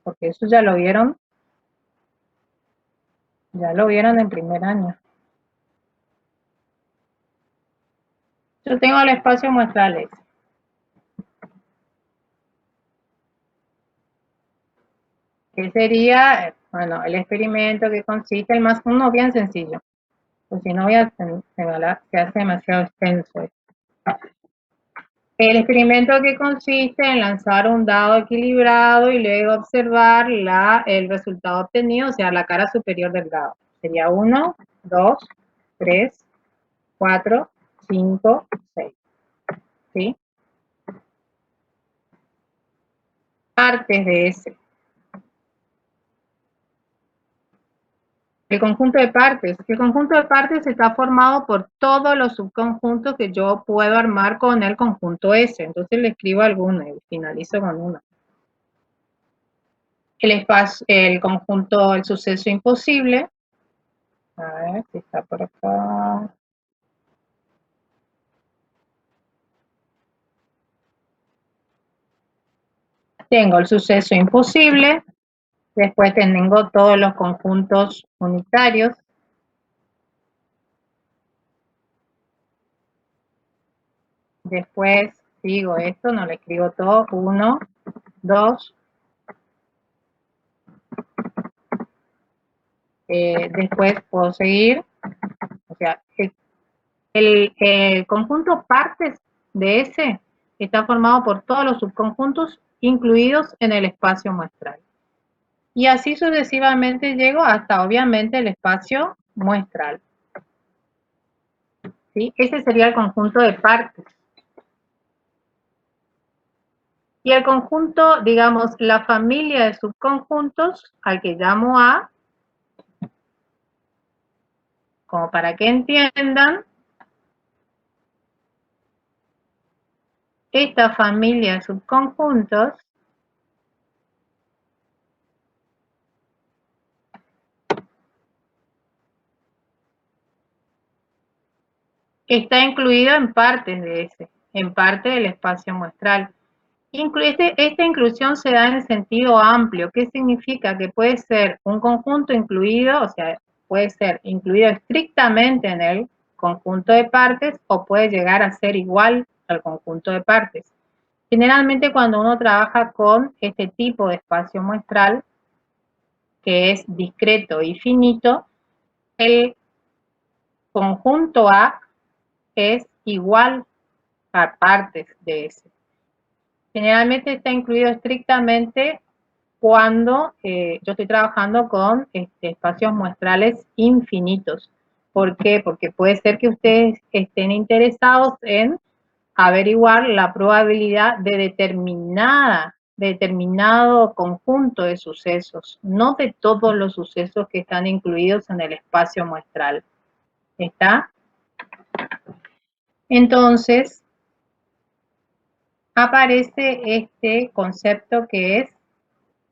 porque eso ya lo vieron en primer año. Yo tengo el espacio muestral ese. ¿Qué sería? Bueno, el experimento que consiste, uno bien sencillo, pues si no se hace demasiado extenso. El experimento que consiste en lanzar un dado equilibrado y luego observar el resultado obtenido, o sea, la cara superior del dado. Sería 1, 2, 3, 4, 5, 6. ¿Sí? Partes de ese. El conjunto de partes. El conjunto de partes está formado por todos los subconjuntos que yo puedo armar con el conjunto S. Entonces le escribo alguno y finalizo con uno. El conjunto, el suceso imposible. A ver si está por acá. Tengo el suceso imposible. Después tengo todos los conjuntos unitarios. Después sigo esto, no le escribo todo. 1, 2. Después puedo seguir. O sea, el conjunto partes de ese está formado por todos los subconjuntos incluidos en el espacio muestral. Y así sucesivamente llego hasta, obviamente, el espacio muestral. ¿Sí? Ese sería el conjunto de partes. Y el conjunto, digamos, la familia de subconjuntos, al que llamo A, como para que entiendan, esta familia de subconjuntos está incluido en partes de ese, en parte del espacio muestral. Esta inclusión se da en sentido amplio. ¿Qué significa? Que puede ser un conjunto incluido, o sea, puede ser incluido estrictamente en el conjunto de partes o puede llegar a ser igual al conjunto de partes. Generalmente cuando uno trabaja con este tipo de espacio muestral, que es discreto y finito, el conjunto A es igual a partes de ese. Generalmente está incluido estrictamente cuando yo estoy trabajando con espacios muestrales infinitos. ¿Por qué? Porque puede ser que ustedes estén interesados en averiguar la probabilidad de determinado conjunto de sucesos, no de todos los sucesos que están incluidos en el espacio muestral. ¿Está? Entonces, aparece este concepto que es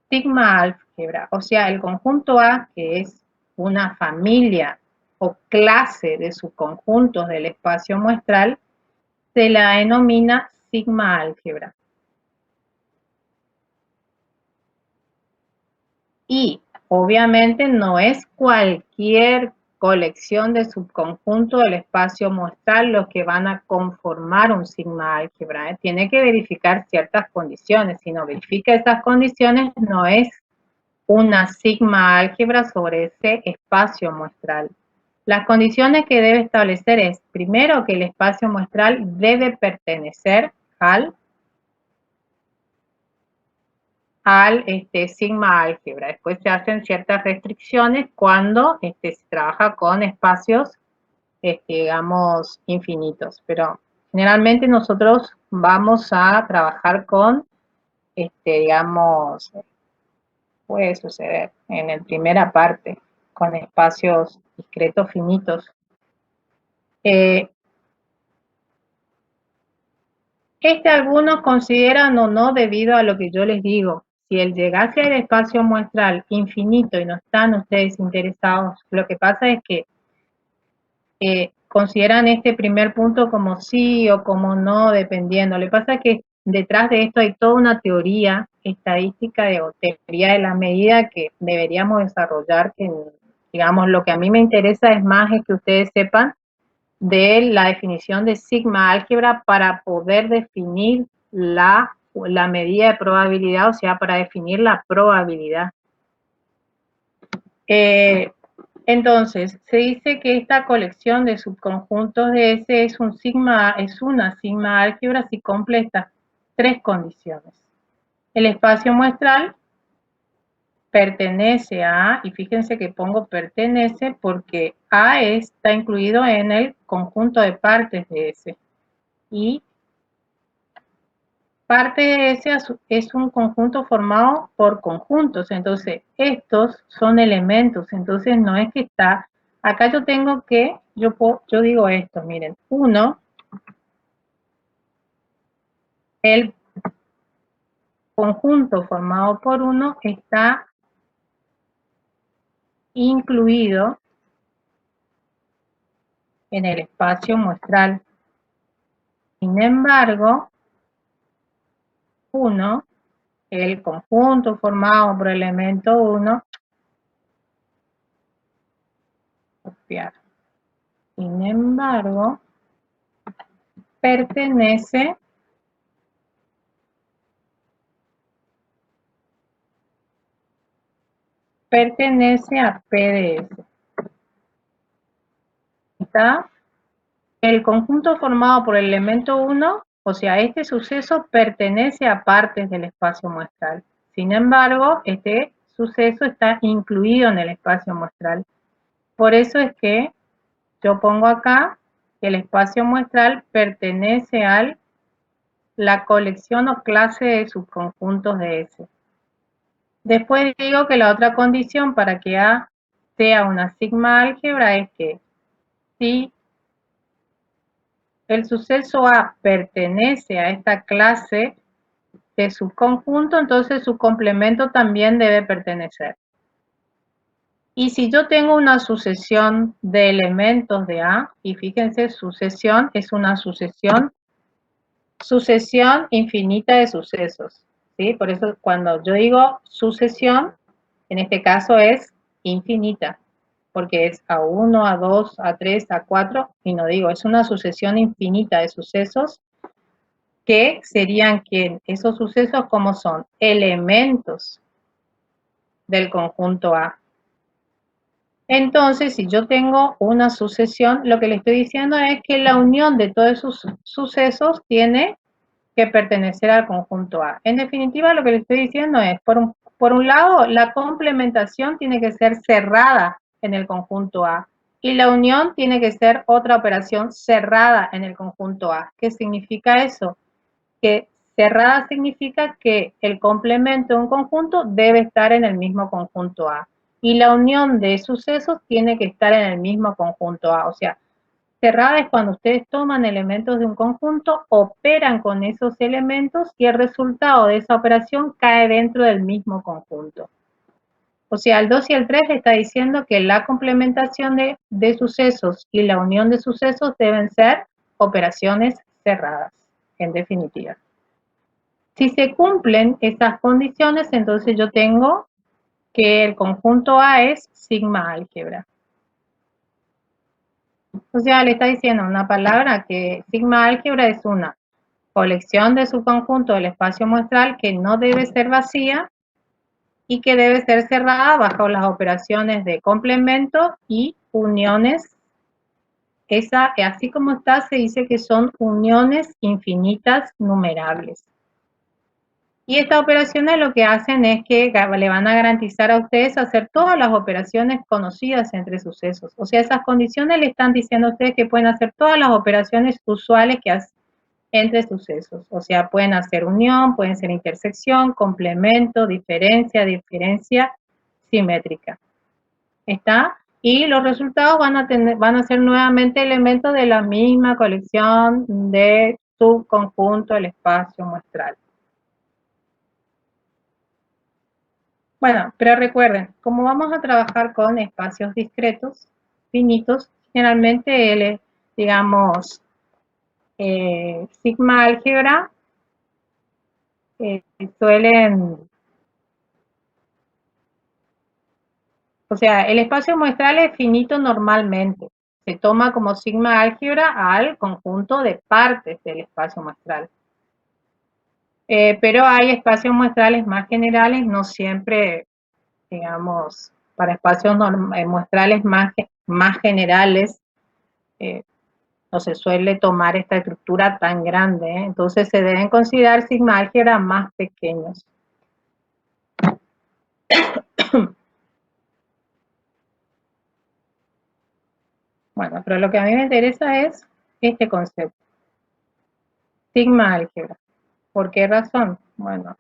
sigma álgebra, o sea, el conjunto A, que es una familia o clase de subconjuntos del espacio muestral, se la denomina sigma álgebra. Y obviamente no es cualquier colección de subconjuntos del espacio muestral los que van a conformar un sigma álgebra. Tiene que verificar ciertas condiciones. Si no verifica esas condiciones, no es una sigma álgebra sobre ese espacio muestral. Las condiciones que debe establecer es, primero, que el espacio muestral debe pertenecer al sigma álgebra. Después se hacen ciertas restricciones cuando se trabaja con espacios, digamos, infinitos. Pero generalmente nosotros vamos a trabajar con, digamos, puede suceder en la primera parte, con espacios discretos finitos. Algunos consideran o no debido a lo que yo les digo. Si él llegase al espacio muestral infinito y no están ustedes interesados, lo que pasa es que consideran este primer punto como sí o como no, dependiendo. Lo que pasa es que detrás de esto hay toda una teoría estadística o teoría de la medida que deberíamos desarrollar, que digamos lo que a mí me interesa es más es que ustedes sepan de la definición de sigma álgebra para poder definir la medida de probabilidad, o sea, para definir la probabilidad. Entonces, se dice que esta colección de subconjuntos de S es una sigma álgebra si cumple estas tres condiciones. El espacio muestral pertenece a, y fíjense que pongo pertenece porque A está incluido en el conjunto de partes de S. Y parte de S es un conjunto formado por conjuntos. Entonces, estos son elementos. Entonces, no es que está... Acá yo tengo que, yo digo esto, miren. 1, el conjunto formado por 1 está incluido en el espacio muestral. Sin embargo, 1, el conjunto formado por el elemento 1, copiar. Sin embargo, pertenece a P de S. ¿Está? El conjunto formado por el elemento 1, o sea, este suceso pertenece a partes del espacio muestral. Sin embargo, este suceso está incluido en el espacio muestral. Por eso es que yo pongo acá que el espacio muestral pertenece a la colección o clase de subconjuntos de S. Después digo que la otra condición para que A sea una sigma álgebra es que si el suceso A pertenece a esta clase de subconjunto, entonces su complemento también debe pertenecer. Y si yo tengo una sucesión de elementos de A, y fíjense, sucesión es una sucesión infinita de sucesos, ¿sí? Por eso cuando yo digo sucesión, en este caso es infinita, porque es A1, A2, A3, A4, y no digo, es una sucesión infinita de sucesos que serían esos sucesos como son elementos del conjunto A. Entonces, si yo tengo una sucesión, lo que le estoy diciendo es que la unión de todos esos sucesos tiene que pertenecer al conjunto A. En definitiva, lo que le estoy diciendo es, por un lado, la complementación tiene que ser cerrada en el conjunto A y la unión tiene que ser otra operación cerrada en el conjunto A. ¿Qué significa eso? Que cerrada significa que el complemento de un conjunto debe estar en el mismo conjunto A. Y la unión de sucesos tiene que estar en el mismo conjunto A. O sea, cerrada es cuando ustedes toman elementos de un conjunto, operan con esos elementos y el resultado de esa operación cae dentro del mismo conjunto. O sea, el 2 y el 3 está diciendo que la complementación de sucesos y la unión de sucesos deben ser operaciones cerradas, en definitiva. Si se cumplen esas condiciones, entonces yo tengo que el conjunto A es sigma álgebra. O sea, le está diciendo una palabra que sigma álgebra es una colección de subconjuntos del espacio muestral que no debe ser vacía y que debe ser cerrada bajo las operaciones de complemento y uniones. Esa, así como está, se dice que son uniones infinitas numerables. Y estas operaciones lo que hacen es que le van a garantizar a ustedes hacer todas las operaciones conocidas entre sucesos. O sea, esas condiciones le están diciendo a ustedes que pueden hacer todas las operaciones usuales que hacen entre sucesos. O sea, pueden hacer unión, pueden ser intersección, complemento, diferencia, diferencia simétrica. ¿Está? Y los resultados van a ser nuevamente elementos de la misma colección de subconjunto del espacio muestral. Bueno, pero recuerden, como vamos a trabajar con espacios discretos, finitos, generalmente, digamos, sigma álgebra suelen, o sea, el espacio muestral es finito normalmente. Se toma como sigma álgebra al conjunto de partes del espacio muestral. Pero hay espacios muestrales más generales, no siempre, digamos, para espacios muestrales más generales, no se suele tomar esta estructura tan grande, ¿eh? Entonces se deben considerar sigma álgebra más pequeños. Bueno, pero lo que a mí me interesa es este concepto. Sigma álgebra. ¿Por qué razón? Bueno,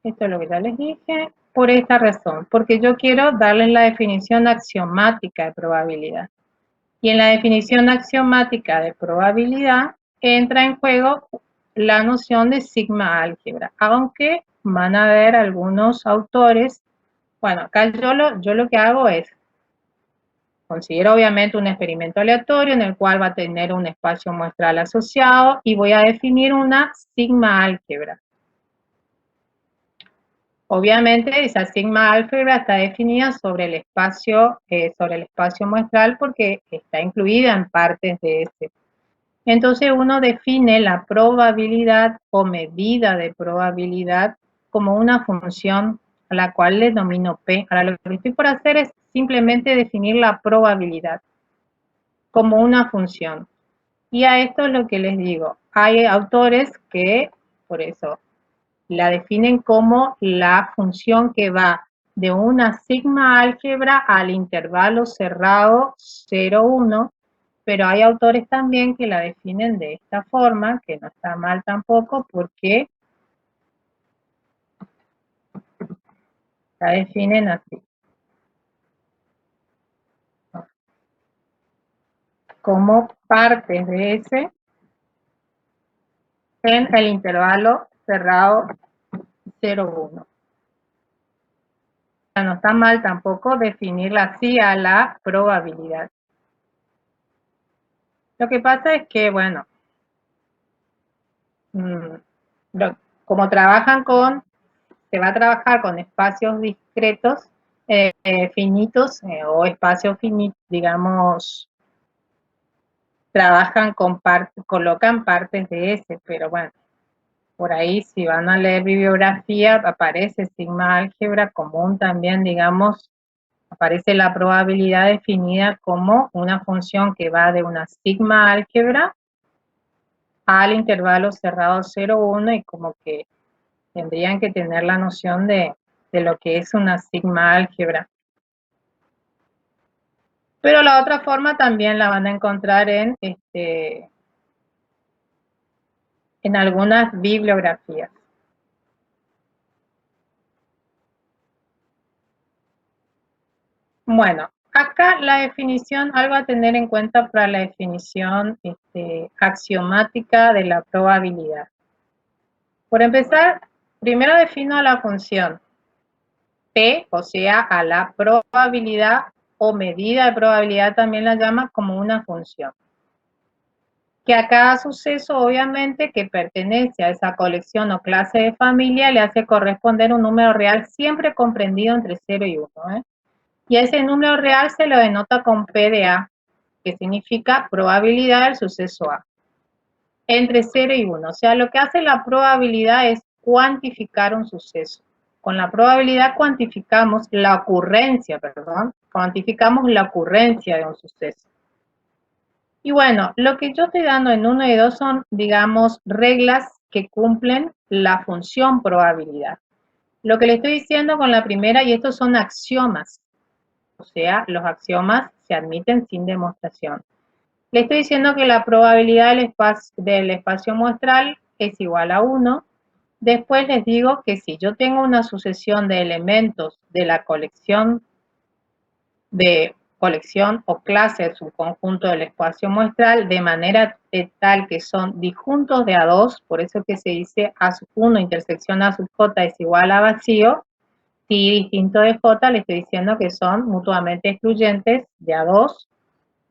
esto es lo que ya les dije. Por esta razón, porque yo quiero darles la definición axiomática de probabilidad. Y en la definición axiomática de probabilidad entra en juego la noción de sigma álgebra, aunque van a ver algunos autores. Bueno, acá yo lo que hago es, considero obviamente un experimento aleatorio en el cual va a tener un espacio muestral asociado y voy a definir una sigma álgebra. Obviamente esa sigma álgebra está definida sobre el espacio muestral porque está incluida en partes de este. Entonces uno define la probabilidad o medida de probabilidad como una función a la cual le denomino P. Ahora lo que estoy por hacer es simplemente definir la probabilidad como una función. Y a esto es lo que les digo. Hay autores que, por eso, la definen como la función que va de una sigma álgebra al intervalo cerrado 0, 1, pero hay autores también que la definen de esta forma, que no está mal tampoco, porque la definen así. Como partes de S en el intervalo cerrado 0, 1. No está mal tampoco definirla así a la probabilidad. Lo que pasa es que, bueno, como se va a trabajar con espacios discretos, finitos, o espacios finitos, digamos, colocan partes de ese, pero bueno, por ahí si van a leer bibliografía, aparece sigma álgebra común también, digamos, aparece la probabilidad definida como una función que va de una sigma álgebra al intervalo cerrado 0, 1 y como que tendrían que tener la noción de lo que es una sigma álgebra. Pero la otra forma también la van a encontrar en algunas bibliografías. Bueno, acá la definición, algo a tener en cuenta para la definición axiomática de la probabilidad. Por empezar, primero defino la función P, o sea, a la probabilidad o medida de probabilidad también la llama como una función. Que a cada suceso, obviamente, que pertenece a esa colección o clase de familia, le hace corresponder un número real siempre comprendido entre 0 y 1. Y ese número real se lo denota con P de A. que significa probabilidad del suceso A, entre 0 y 1. O sea, lo que hace la probabilidad es cuantificar un suceso. Con la probabilidad cuantificamos la ocurrencia, cuantificamos la ocurrencia de un suceso. Y bueno, lo que yo estoy dando en 1 y 2 son, digamos, reglas que cumplen la función probabilidad. Lo que le estoy diciendo con la primera, y estos son axiomas, o sea, los axiomas se admiten sin demostración. Le estoy diciendo que la probabilidad del espacio muestral es igual a 1. Después les digo que si yo tengo una sucesión de elementos de la colección o clase del subconjunto del espacio muestral de manera tal que son disjuntos de A2, por eso que se dice A sub 1 intersección A sub J es igual a vacío. Si distinto de J, le estoy diciendo que son mutuamente excluyentes de A2.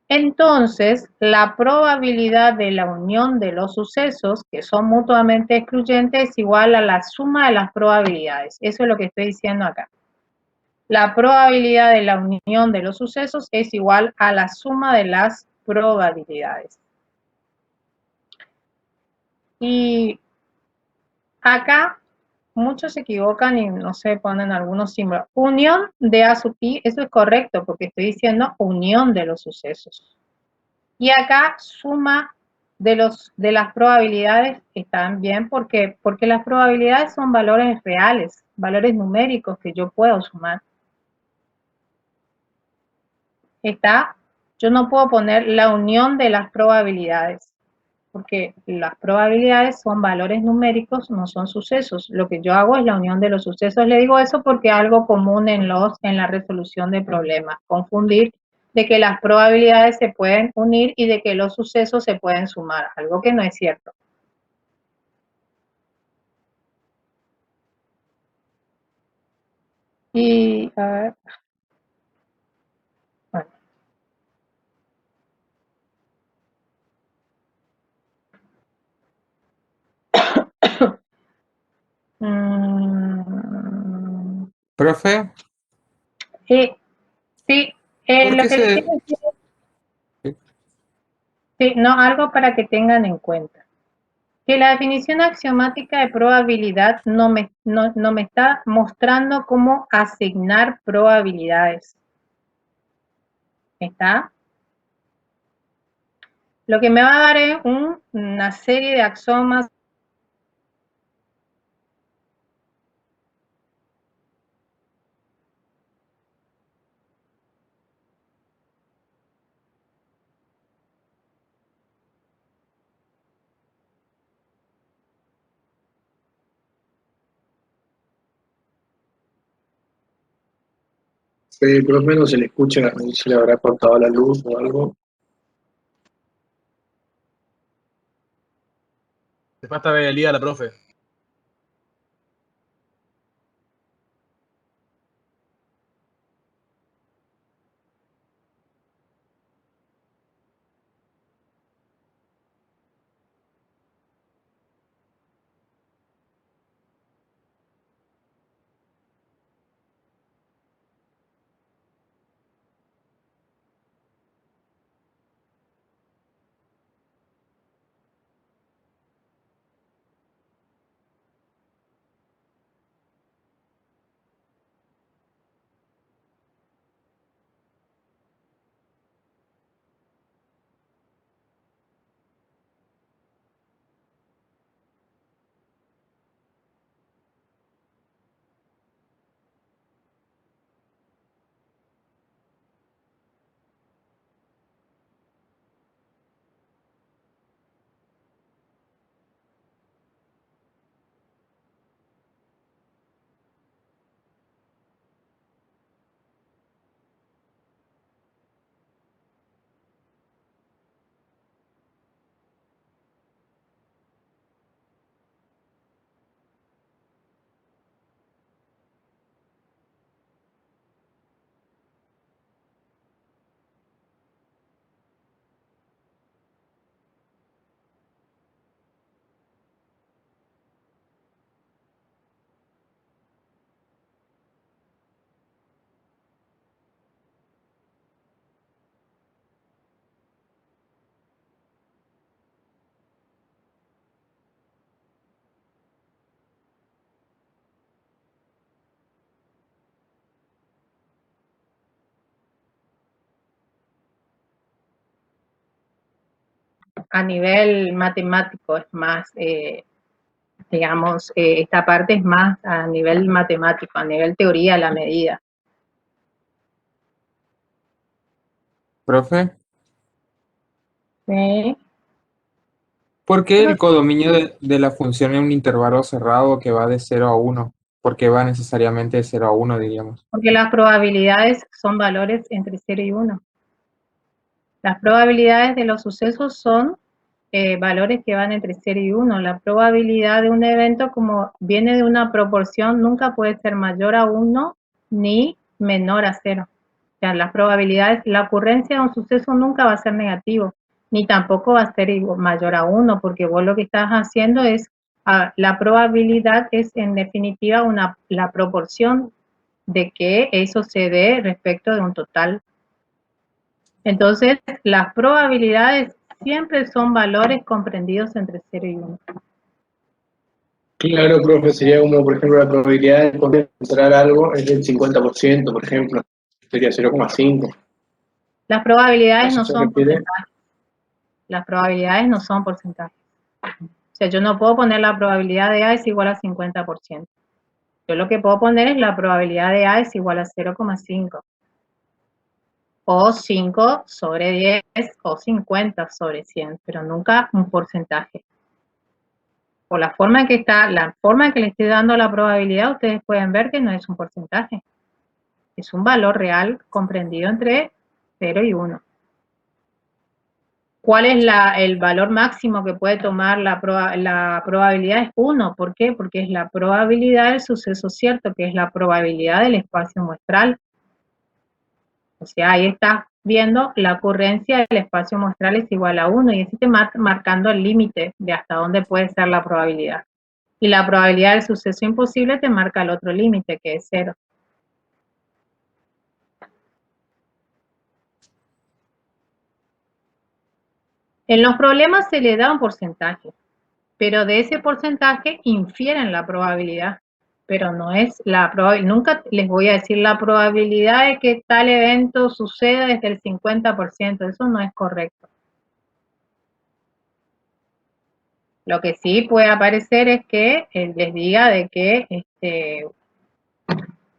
Entonces, la probabilidad de la unión de los sucesos, que son mutuamente excluyentes, es igual a la suma de las probabilidades. Eso es lo que estoy diciendo acá. La probabilidad de la unión de los sucesos es igual a la suma de las probabilidades. Y acá muchos se equivocan y no sé, ponen algunos símbolos. Unión de A sub i, eso es correcto porque estoy diciendo unión de los sucesos. Y acá suma de las probabilidades están bien porque las probabilidades son valores reales, valores numéricos que yo puedo sumar. Yo no puedo poner la unión de las probabilidades, porque las probabilidades son valores numéricos, no son sucesos. Lo que yo hago es la unión de los sucesos. Le digo eso porque es algo común en la resolución de problemas, confundir de que las probabilidades se pueden unir y de que los sucesos se pueden sumar, algo que no es cierto. Y, a ver, bueno. Profe, Sí, sí, ¿por lo qué que les quiero decir sí, no, algo para que tengan en cuenta. Que la definición axiomática de probabilidad no me está mostrando cómo asignar probabilidades. ¿Está? Lo que me va a dar es una serie de axiomas. Sí, por lo menos se le escucha, no sé si le habrá cortado la luz o algo. te falta ver el día a la profe? a nivel matemático, es más, digamos, esta parte es más a nivel matemático, a nivel teoría de la medida. Profe, ¿Sí? ¿por qué el codominio de la función en un intervalo cerrado que va de 0 a 1? ¿Por qué va necesariamente de 0 a 1, diríamos? Porque las probabilidades son valores entre 0 y 1. Las probabilidades de los sucesos son valores que van entre 0 y 1. La probabilidad de un evento, como viene de una proporción, nunca puede ser mayor a 1 ni menor a 0. O sea, las probabilidades, la ocurrencia de un suceso nunca va a ser negativo, ni tampoco va a ser mayor a 1, porque vos lo que estás haciendo es, la probabilidad es en definitiva la proporción de que eso se dé respecto de un total. Entonces, las probabilidades siempre son valores comprendidos entre 0 y 1. Claro, profe, sería como, por ejemplo, la probabilidad de poder encontrar algo es del 50%, por ejemplo. Sería 0,5. Las probabilidades ¿A no eso se son refiere? porcentajes. Las probabilidades no son porcentajes. O sea, yo no puedo poner la probabilidad de A es igual a 50%. Yo lo que puedo poner es la probabilidad de A es igual a 0,5. O 5 sobre 10 o 50 sobre 100, pero nunca un porcentaje. Por la forma en que está, la forma en que le estoy dando la probabilidad, ustedes pueden ver que no es un porcentaje. Es un valor real comprendido entre 0 y 1. ¿Cuál es el valor máximo que puede tomar la probabilidad? Es 1. ¿Por qué? Porque es la probabilidad del suceso cierto, que es la probabilidad del espacio muestral. O sea, ahí estás viendo la ocurrencia del espacio muestral es igual a 1 y así te marcando el límite de hasta dónde puede ser la probabilidad. Y la probabilidad del suceso imposible te marca el otro límite, que es 0. En los problemas se le da un porcentaje, pero de ese porcentaje infieren la probabilidad, pero no es la probabilidad. Nunca les voy a decir la probabilidad de que tal evento suceda desde el 50%, eso no es correcto. Lo que sí puede aparecer es que les diga de que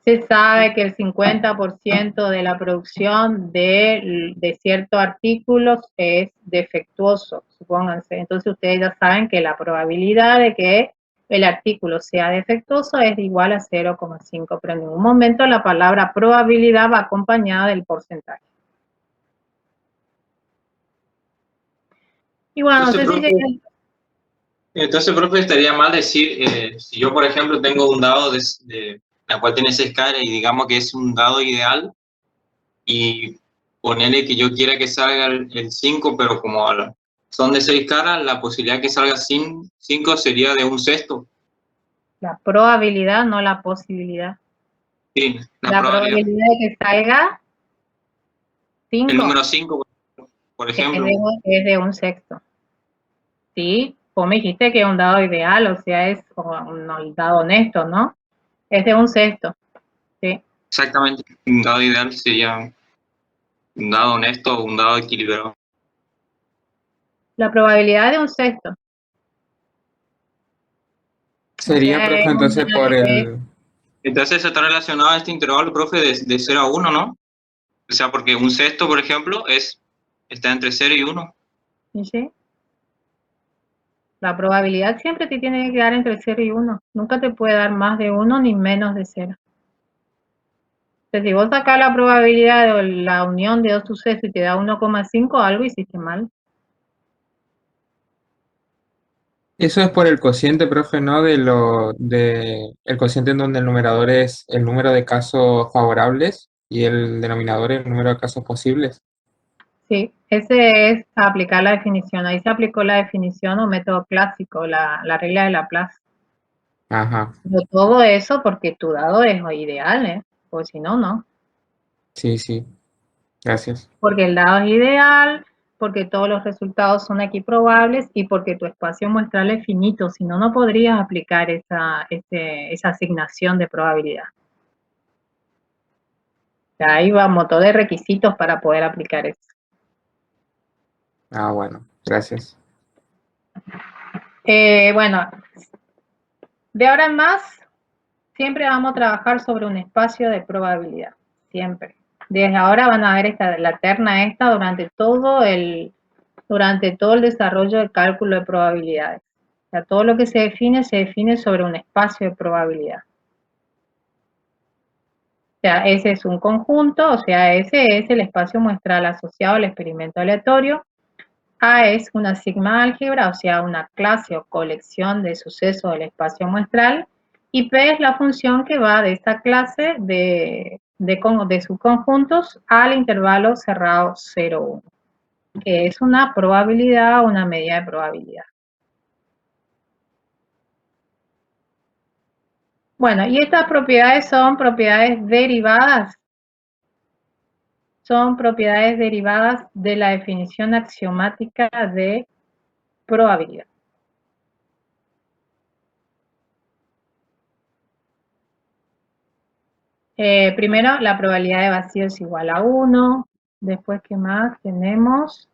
se sabe que el 50% de la producción de ciertos artículos es defectuoso, supónganse. Entonces ustedes ya saben que la probabilidad de que el artículo sea defectuoso es igual a 0,5, pero en ningún momento la palabra probabilidad va acompañada del porcentaje. Y bueno, Entonces, no sé si Entonces, profe, estaría mal decir, si yo, por ejemplo, tengo un dado la cual tiene 6 caras y digamos que es un dado ideal y ponerle que yo quiera que salga el 5, pero como son de 6 caras, la posibilidad que salga 5 sería de un sexto. la probabilidad, no la posibilidad. Sí, La probabilidad de que salga El 5 número 5, por ejemplo. es de un sexto. Sí, vos me dijiste que es un dado ideal, o sea, es como un dado honesto, ¿no? Es de un sexto, sí. Exactamente. Un dado ideal sería un dado honesto o un dado equilibrado. La probabilidad de un sexto. O Sería, sea, profe, entonces por el... Entonces eso está relacionado a este intervalo, profe, de 0 a 1, ¿no? O sea, porque un sexto, por ejemplo, está entre 0 y 1. ¿sí? La probabilidad siempre te tiene que quedar entre 0 y 1. Nunca te puede dar más de 1 ni menos de 0. Entonces, si vos sacás la probabilidad de la unión de dos sucesos y te da 1,5, algo hiciste mal. Eso es por el cociente, profe, ¿no? El cociente en donde el numerador es el número de casos favorables y el denominador el número de casos posibles. Sí, ese es aplicar la definición. Ahí se aplicó la definición o método clásico, la regla de Laplace. Ajá, Pero todo eso porque tu dado es ideal, ¿eh? Porque si no, no. sí, sí, gracias. Porque el dado es ideal, porque todos los resultados son equiprobables y porque tu espacio muestral es finito. Si no, no podrías aplicar esa asignación de probabilidad. O sea, ahí va un montón de requisitos para poder aplicar eso. Ah, bueno, gracias. Bueno, de ahora en más, siempre vamos a trabajar sobre un espacio de probabilidad, siempre. Desde ahora van a ver la terna esta durante todo el desarrollo del cálculo de probabilidades. O sea, todo lo que se define sobre un espacio de probabilidad. O sea, ese es un conjunto, o sea, ese es el espacio muestral asociado al experimento aleatorio. A es una sigma álgebra, o sea, una clase o colección de sucesos del espacio muestral. Y P es la función que va de esta clase de subconjuntos al intervalo cerrado 0, 1, que es una probabilidad o una medida de probabilidad. Bueno, y estas propiedades son propiedades derivadas. Son propiedades derivadas de la definición axiomática de probabilidad. Primero, la probabilidad de vacío es igual a 1. Después, ¿qué más tenemos?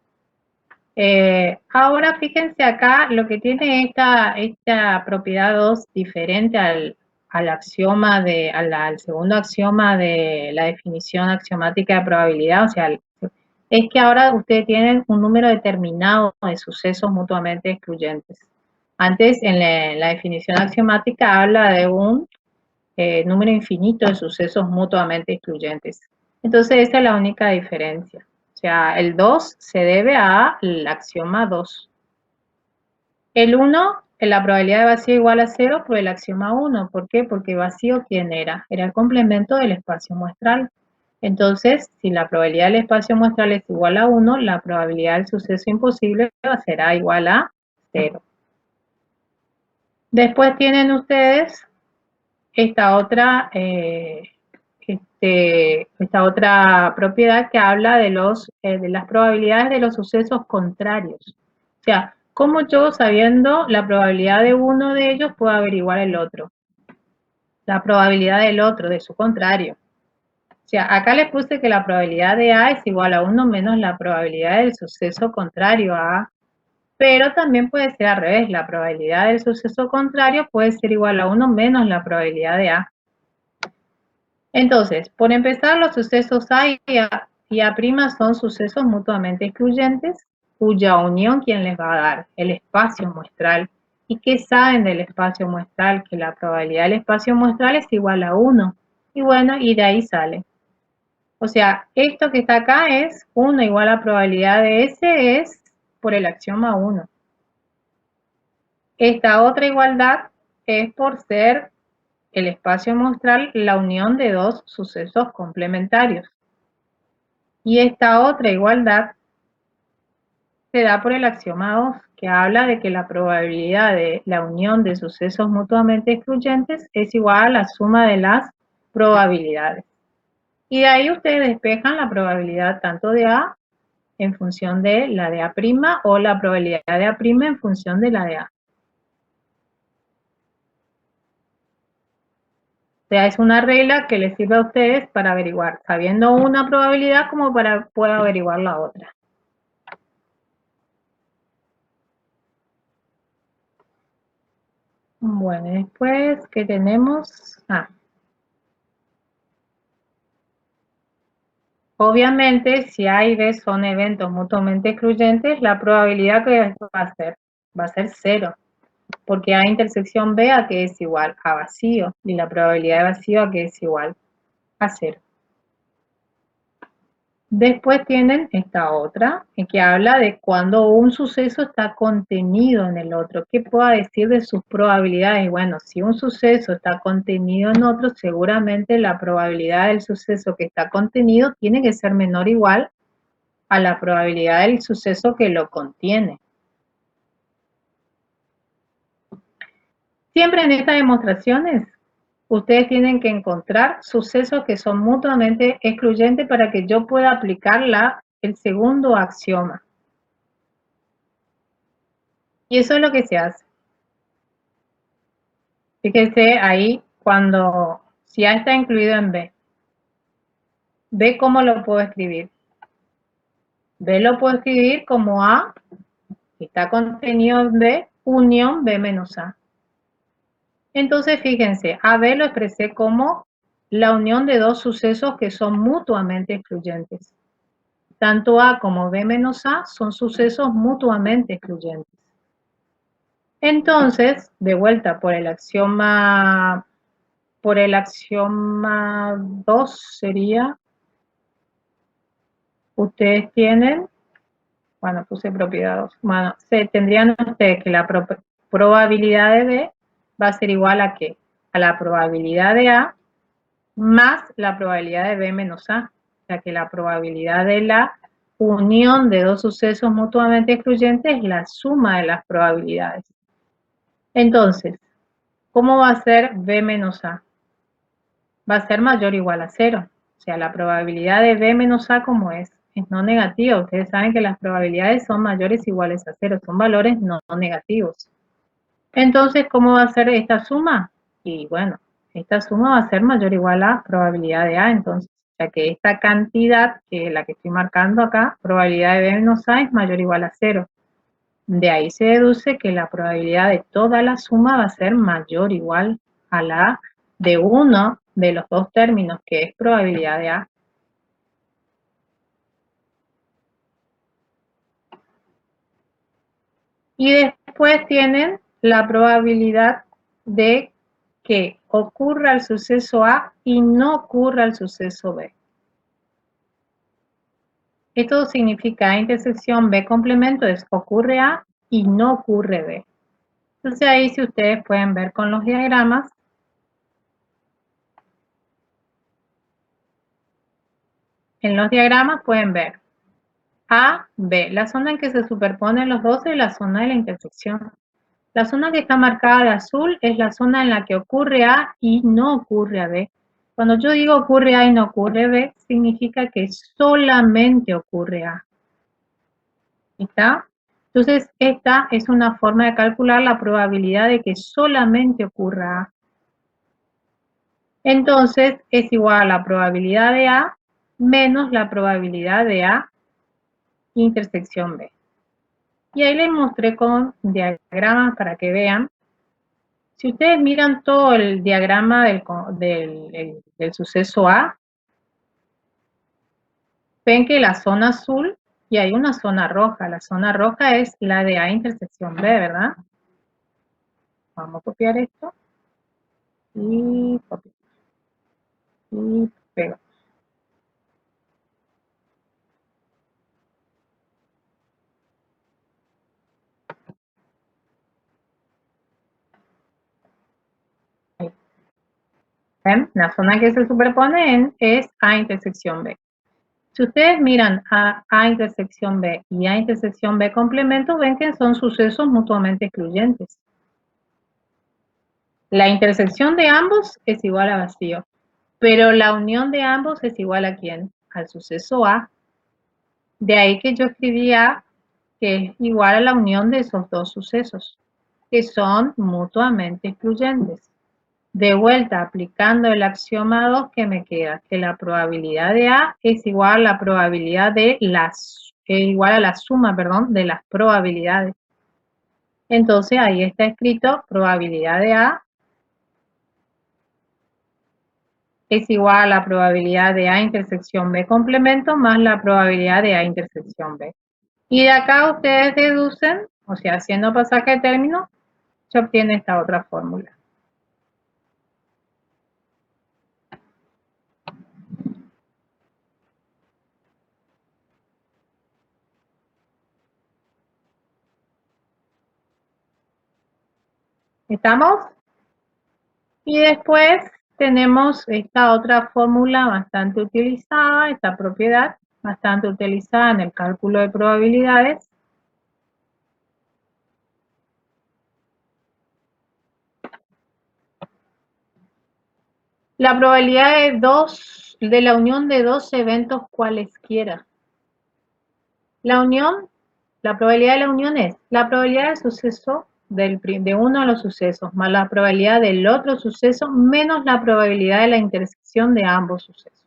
Ahora, fíjense acá, lo que tiene esta propiedad 2 diferente al segundo axioma de la definición axiomática de probabilidad, o sea, es que ahora ustedes tienen un número determinado de sucesos mutuamente excluyentes. Antes, en la definición axiomática, habla de un número infinito de sucesos mutuamente excluyentes. Entonces, esa es la única diferencia. O sea, el 2 se debe al axioma 2. El 1, la probabilidad de vacío igual a 0 por el axioma 1. ¿Por qué? Porque vacío, ¿quién era? Era el complemento del espacio muestral. Entonces, si la probabilidad del espacio muestral es igual a 1, la probabilidad del suceso imposible será igual a 0. Después tienen ustedes esta otra propiedad que habla de las probabilidades de los sucesos contrarios. O sea, ¿cómo yo, sabiendo la probabilidad de uno de ellos, puedo averiguar el otro? La probabilidad del otro, de su contrario. O sea, acá les puse que la probabilidad de A es igual a 1 menos la probabilidad del suceso contrario a A. Pero también puede ser al revés. La probabilidad del suceso contrario puede ser igual a 1 menos la probabilidad de A. Entonces, por empezar, los sucesos A y A' son sucesos mutuamente excluyentes, cuya unión, ¿quién les va a dar? El espacio muestral. ¿Y qué saben del espacio muestral? Que la probabilidad del espacio muestral es igual a 1. Y bueno, y de ahí sale. O sea, esto que está acá es 1 igual a probabilidad de S, es por el axioma 1. Esta otra igualdad es por ser el espacio muestral la unión de dos sucesos complementarios. Y esta otra igualdad se da por el axioma 2, que habla de que la probabilidad de la unión de sucesos mutuamente excluyentes es igual a la suma de las probabilidades. Y de ahí ustedes despejan la probabilidad tanto de A en función de la de A' o la probabilidad de A' en función de la de A. O sea, es una regla que les sirve a ustedes para averiguar, sabiendo una probabilidad como para poder averiguar la otra. Bueno, después, ¿qué tenemos? Obviamente, si A y B son eventos mutuamente excluyentes, la probabilidad que va a ser 0. Porque A intersección B a que es igual a vacío, y la probabilidad de vacío a que es igual a 0. Después tienen esta otra, que habla de cuando un suceso está contenido en el otro. ¿Qué puedo decir de sus probabilidades? Bueno, si un suceso está contenido en otro, seguramente la probabilidad del suceso que está contenido tiene que ser menor o igual a la probabilidad del suceso que lo contiene. Siempre en estas demostraciones, ustedes tienen que encontrar sucesos que son mutuamente excluyentes para que yo pueda aplicar el segundo axioma. Y eso es lo que se hace. Fíjense ahí si A está incluido en B. B, ¿cómo lo puedo escribir? B lo puedo escribir como A, que está contenido en B, unión B menos A. Entonces, fíjense, AB lo expresé como la unión de dos sucesos que son mutuamente excluyentes. Tanto A como B menos A son sucesos mutuamente excluyentes. Entonces, de vuelta por el axioma 2 sería, ustedes tienen, bueno, puse propiedad 2, bueno, tendrían ustedes que la probabilidad de B va a ser igual a ¿qué? A la probabilidad de A más la probabilidad de B menos A. O sea que la probabilidad de la unión de dos sucesos mutuamente excluyentes es la suma de las probabilidades. Entonces, ¿cómo va a ser B menos A? Va a ser mayor o igual a 0. O sea, la probabilidad de B menos A, ¿cómo es? Es no negativa. Ustedes saben que las probabilidades son mayores o iguales a 0. Son valores no negativos. Entonces, ¿cómo va a ser esta suma? Y bueno, esta suma va a ser mayor o igual a probabilidad de A. Entonces, ya que esta cantidad, que es la que estoy marcando acá, probabilidad de B menos A es mayor o igual a 0. De ahí se deduce que la probabilidad de toda la suma va a ser mayor o igual a la de uno de los dos términos, que es probabilidad de A. Y después tienen la probabilidad de que ocurra el suceso A y no ocurra el suceso B. Esto significa A intersección B complemento es ocurre A y no ocurre B. Entonces ahí si ustedes pueden ver con los diagramas, en los diagramas pueden ver A, B, la zona en que se superponen los dos es la zona de la intersección. La zona que está marcada de azul es la zona en la que ocurre A y no ocurre a B. Cuando yo digo ocurre A y no ocurre B, significa que solamente ocurre A. ¿Está? Entonces, esta es una forma de calcular la probabilidad de que solamente ocurra A. Entonces, es igual a la probabilidad de A menos la probabilidad de A intersección B. Y ahí les mostré con diagramas para que vean. Si ustedes miran todo el diagrama del suceso A, ven que la zona azul y hay una zona roja. La zona roja es la de A intersección B, ¿verdad? Vamos a copiar esto. Y copiar. Y pego. Ahí. ¿Ven? La zona que se superpone es A intersección B. Si ustedes miran A intersección B y A intersección B complemento, ven que son sucesos mutuamente excluyentes. La intersección de ambos es igual a vacío, pero la unión de ambos es igual a ¿quién? Al suceso A. De ahí que yo escribí A, que es igual a la unión de esos dos sucesos, que son mutuamente excluyentes. De vuelta, aplicando el axioma 2, ¿qué me queda? Que la probabilidad de A es igual a la probabilidad de igual a la suma, perdón, de las probabilidades. Entonces ahí está escrito probabilidad de A es igual a la probabilidad de A intersección B complemento más la probabilidad de A intersección B. Y de acá ustedes deducen, o sea, haciendo pasaje de término, se obtiene esta otra fórmula. ¿Estamos? Y después tenemos esta otra fórmula bastante utilizada, esta propiedad bastante utilizada en el cálculo de probabilidades. La probabilidad de la unión de dos eventos cualesquiera. La probabilidad de la unión es la probabilidad del suceso de uno de los sucesos más la probabilidad del otro suceso menos la probabilidad de la intersección de ambos sucesos.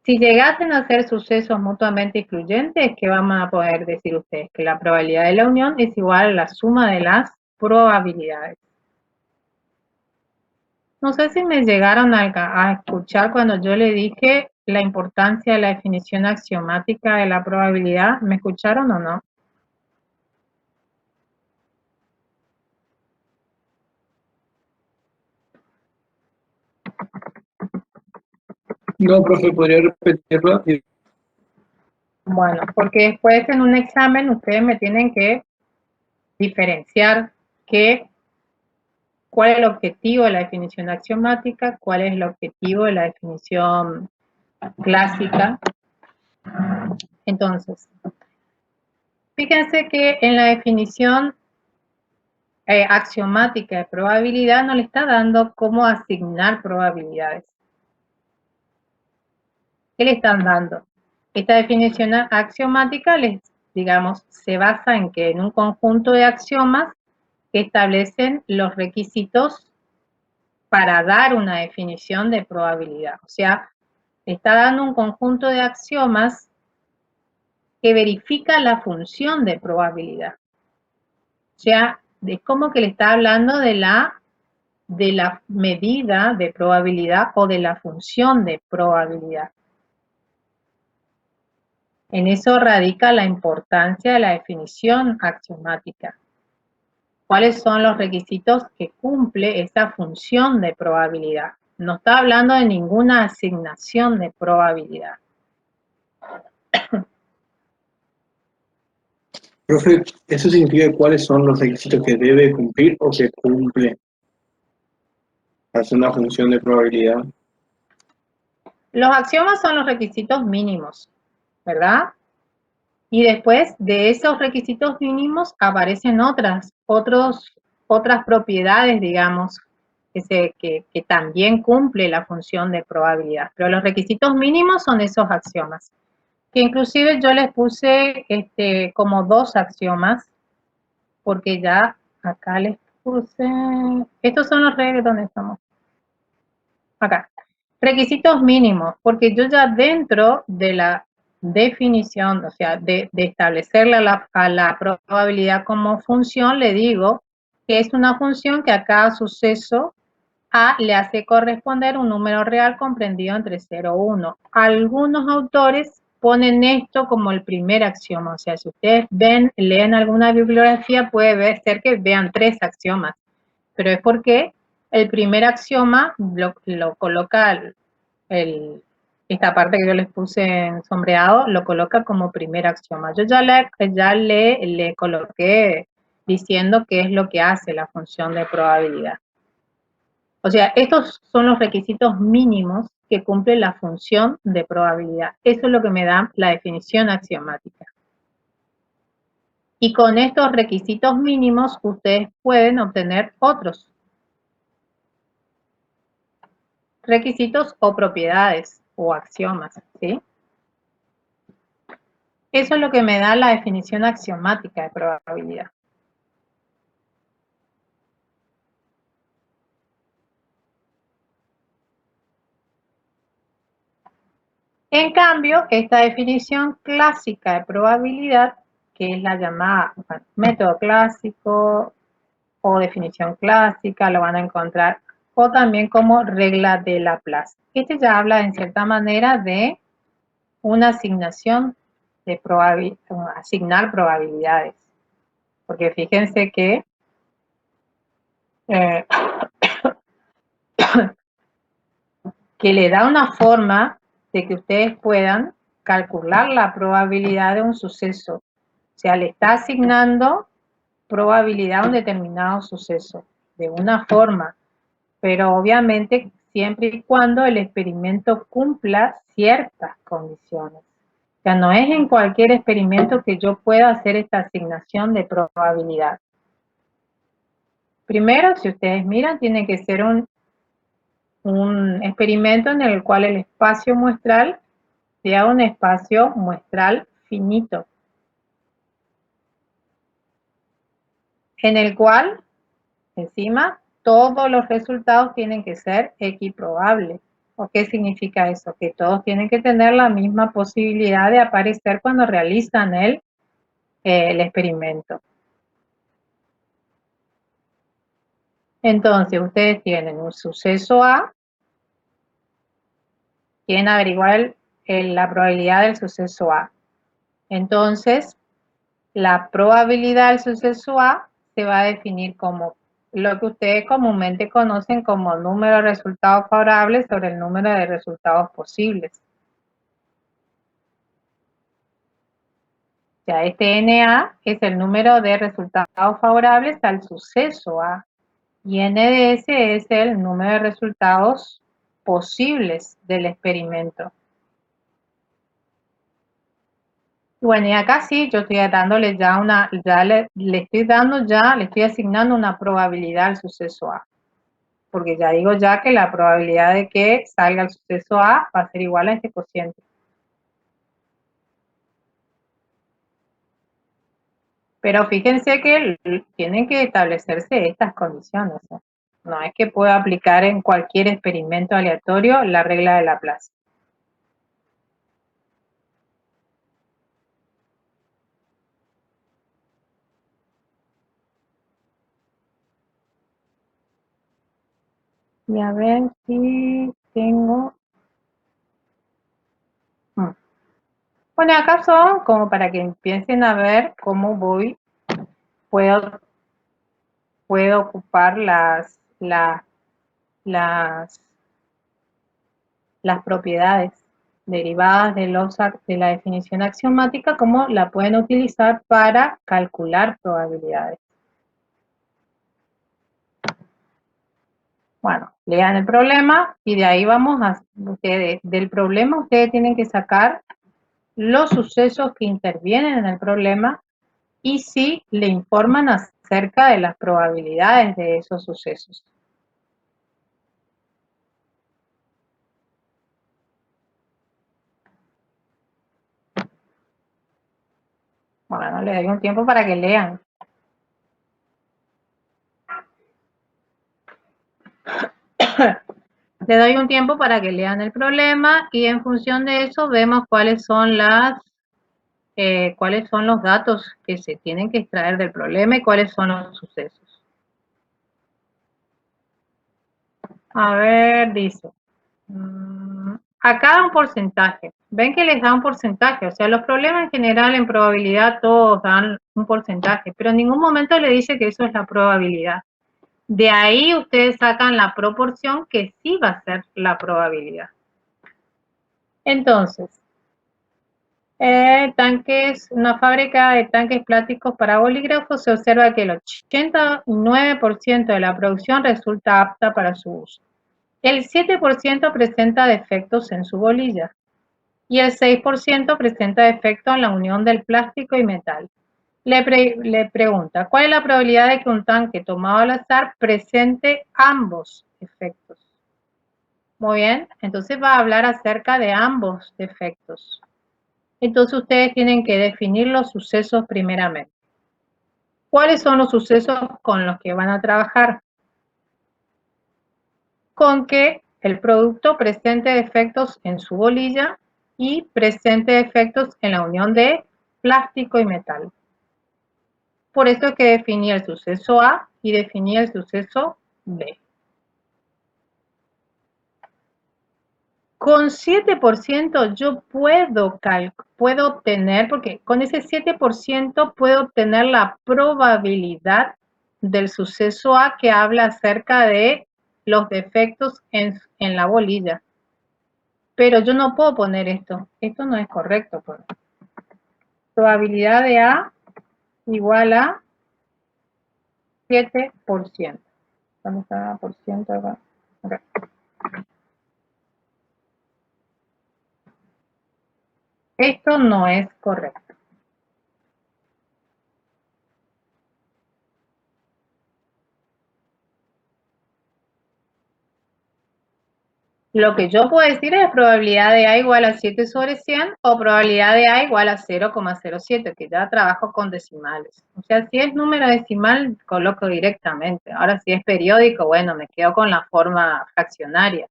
Si llegasen a ser sucesos mutuamente excluyentes, ¿qué van a poder decir ustedes? Que la probabilidad de la unión es igual a la suma de las probabilidades. No sé si me llegaron a escuchar cuando yo le dije la importancia de la definición axiomática de la probabilidad. ¿Me escucharon o no? No, profe, ¿podría repetirlo? Bueno, porque después en un examen ustedes me tienen que diferenciar cuál es el objetivo de la definición axiomática, cuál es el objetivo de la definición clásica. Entonces, fíjense que en la definición axiomática de probabilidad no le está dando cómo asignar probabilidades. ¿Qué le están dando? Esta definición axiomática, digamos, se basa en que en un conjunto de axiomas que establecen los requisitos para dar una definición de probabilidad. O sea, está dando un conjunto de axiomas que verifica la función de probabilidad. O sea, es como que le está hablando de la medida de probabilidad o de la función de probabilidad. En eso radica la importancia de la definición axiomática. ¿Cuáles son los requisitos que cumple esta función de probabilidad? No está hablando de ninguna asignación de probabilidad. Profe, ¿eso significa cuáles son los requisitos que debe cumplir o que cumple? Hace una función de probabilidad. Los axiomas son los requisitos mínimos, ¿verdad? Y después de esos requisitos mínimos aparecen otras propiedades, digamos, que también cumple la función de probabilidad. Pero los requisitos mínimos son esos axiomas, que inclusive yo les puse como 2 axiomas, porque ya acá les puse, estos son los requisitos, ¿dónde estamos? Acá. Requisitos mínimos, porque yo ya dentro de la definición, o sea, de establecerle a la probabilidad como función, le digo que es una función que a cada suceso A le hace corresponder un número real comprendido entre 0 y 1. Algunos autores ponen esto como el primer axioma, o sea, si ustedes leen alguna bibliografía, puede ser que vean 3 axiomas, pero es porque el primer axioma lo coloca, esta parte que yo les puse en sombreado, lo coloca como primer axioma. Yo ya le coloqué diciendo qué es lo que hace la función de probabilidad. O sea, estos son los requisitos mínimos que cumple la función de probabilidad. Eso es lo que me da la definición axiomática. Y con estos requisitos mínimos ustedes pueden obtener otros requisitos o propiedades o axiomas, ¿sí? Eso es lo que me da la definición axiomática de probabilidad. En cambio, esta definición clásica de probabilidad, que es la llamada método clásico o definición clásica, lo van a encontrar, o también como regla de Laplace. Este ya habla en cierta manera de una asignación de asignar probabilidades. Porque fíjense que que le da una forma de que ustedes puedan calcular la probabilidad de un suceso. O sea, le está asignando probabilidad a un determinado suceso, de una forma, pero obviamente siempre y cuando el experimento cumpla ciertas condiciones. O sea, no es en cualquier experimento que yo pueda hacer esta asignación de probabilidad. Primero, si ustedes miran, tiene que ser un experimento en el cual el espacio muestral sea un espacio muestral finito, en el cual, encima, todos los resultados tienen que ser equiprobables. ¿O qué significa eso? Que todos tienen que tener la misma posibilidad de aparecer cuando realizan el experimento. Entonces, ustedes tienen un suceso A, quieren averiguar la probabilidad del suceso A. Entonces, la probabilidad del suceso A se va a definir como lo que ustedes comúnmente conocen como número de resultados favorables sobre el número de resultados posibles. O sea, este NA es el número de resultados favorables al suceso A. Y NDS es el número de resultados posibles del experimento. Bueno, y acá sí, yo estoy dándole ya le estoy asignando una probabilidad al suceso A. Porque ya digo ya que la probabilidad de que salga el suceso A va a ser igual a este cociente. Pero fíjense que tienen que establecerse estas condiciones, ¿eh? No es que pueda aplicar en cualquier experimento aleatorio la regla de Laplace. Y a ver si tengo... Bueno, acá son como para que empiecen a ver cómo puedo ocupar las propiedades derivadas de la definición axiomática, cómo la pueden utilizar para calcular probabilidades. Bueno, lean el problema y de ahí vamos a ustedes. Del problema ustedes tienen que sacar los sucesos que intervienen en el problema y si le informan acerca de las probabilidades de esos sucesos. Bueno, les doy un tiempo para que lean. Le doy un tiempo para que lean el problema y en función de eso vemos cuáles son los datos que se tienen que extraer del problema y cuáles son los sucesos. A ver, dice, acá da un porcentaje. Ven que les da un porcentaje, o sea, los problemas en general en probabilidad todos dan un porcentaje, pero en ningún momento le dice que eso es la probabilidad. De ahí ustedes sacan la proporción que sí va a ser la probabilidad. Entonces, una fábrica de tanques plásticos para bolígrafos, se observa que el 89% de la producción resulta apta para su uso. El 7% presenta defectos en su bolilla y el 6% presenta defectos en la unión del plástico y metal. Le pregunta, ¿cuál es la probabilidad de que un tanque tomado al azar presente ambos defectos? Muy bien, entonces va a hablar acerca de ambos defectos. Entonces ustedes tienen que definir los sucesos primeramente. ¿Cuáles son los sucesos con los que van a trabajar? Con que el producto presente defectos en su bolilla y presente defectos en la unión de plástico y metal. Por eso es que definí el suceso A y definí el suceso B. Con 7% yo puedo obtener, porque con ese 7% puedo obtener la probabilidad del suceso A que habla acerca de los defectos en la bolilla. Pero yo no puedo poner esto. Esto no es correcto. Probabilidad de A igual a 7%. ¿Dónde está por ciento acá? Okay. Esto no es correcto. Lo que yo puedo decir es probabilidad de A igual a 7 sobre 100 o probabilidad de A igual a 0,07, que ya trabajo con decimales. O sea, si es número decimal, coloco directamente. Ahora, si es periódico, bueno, me quedo con la forma fraccionaria.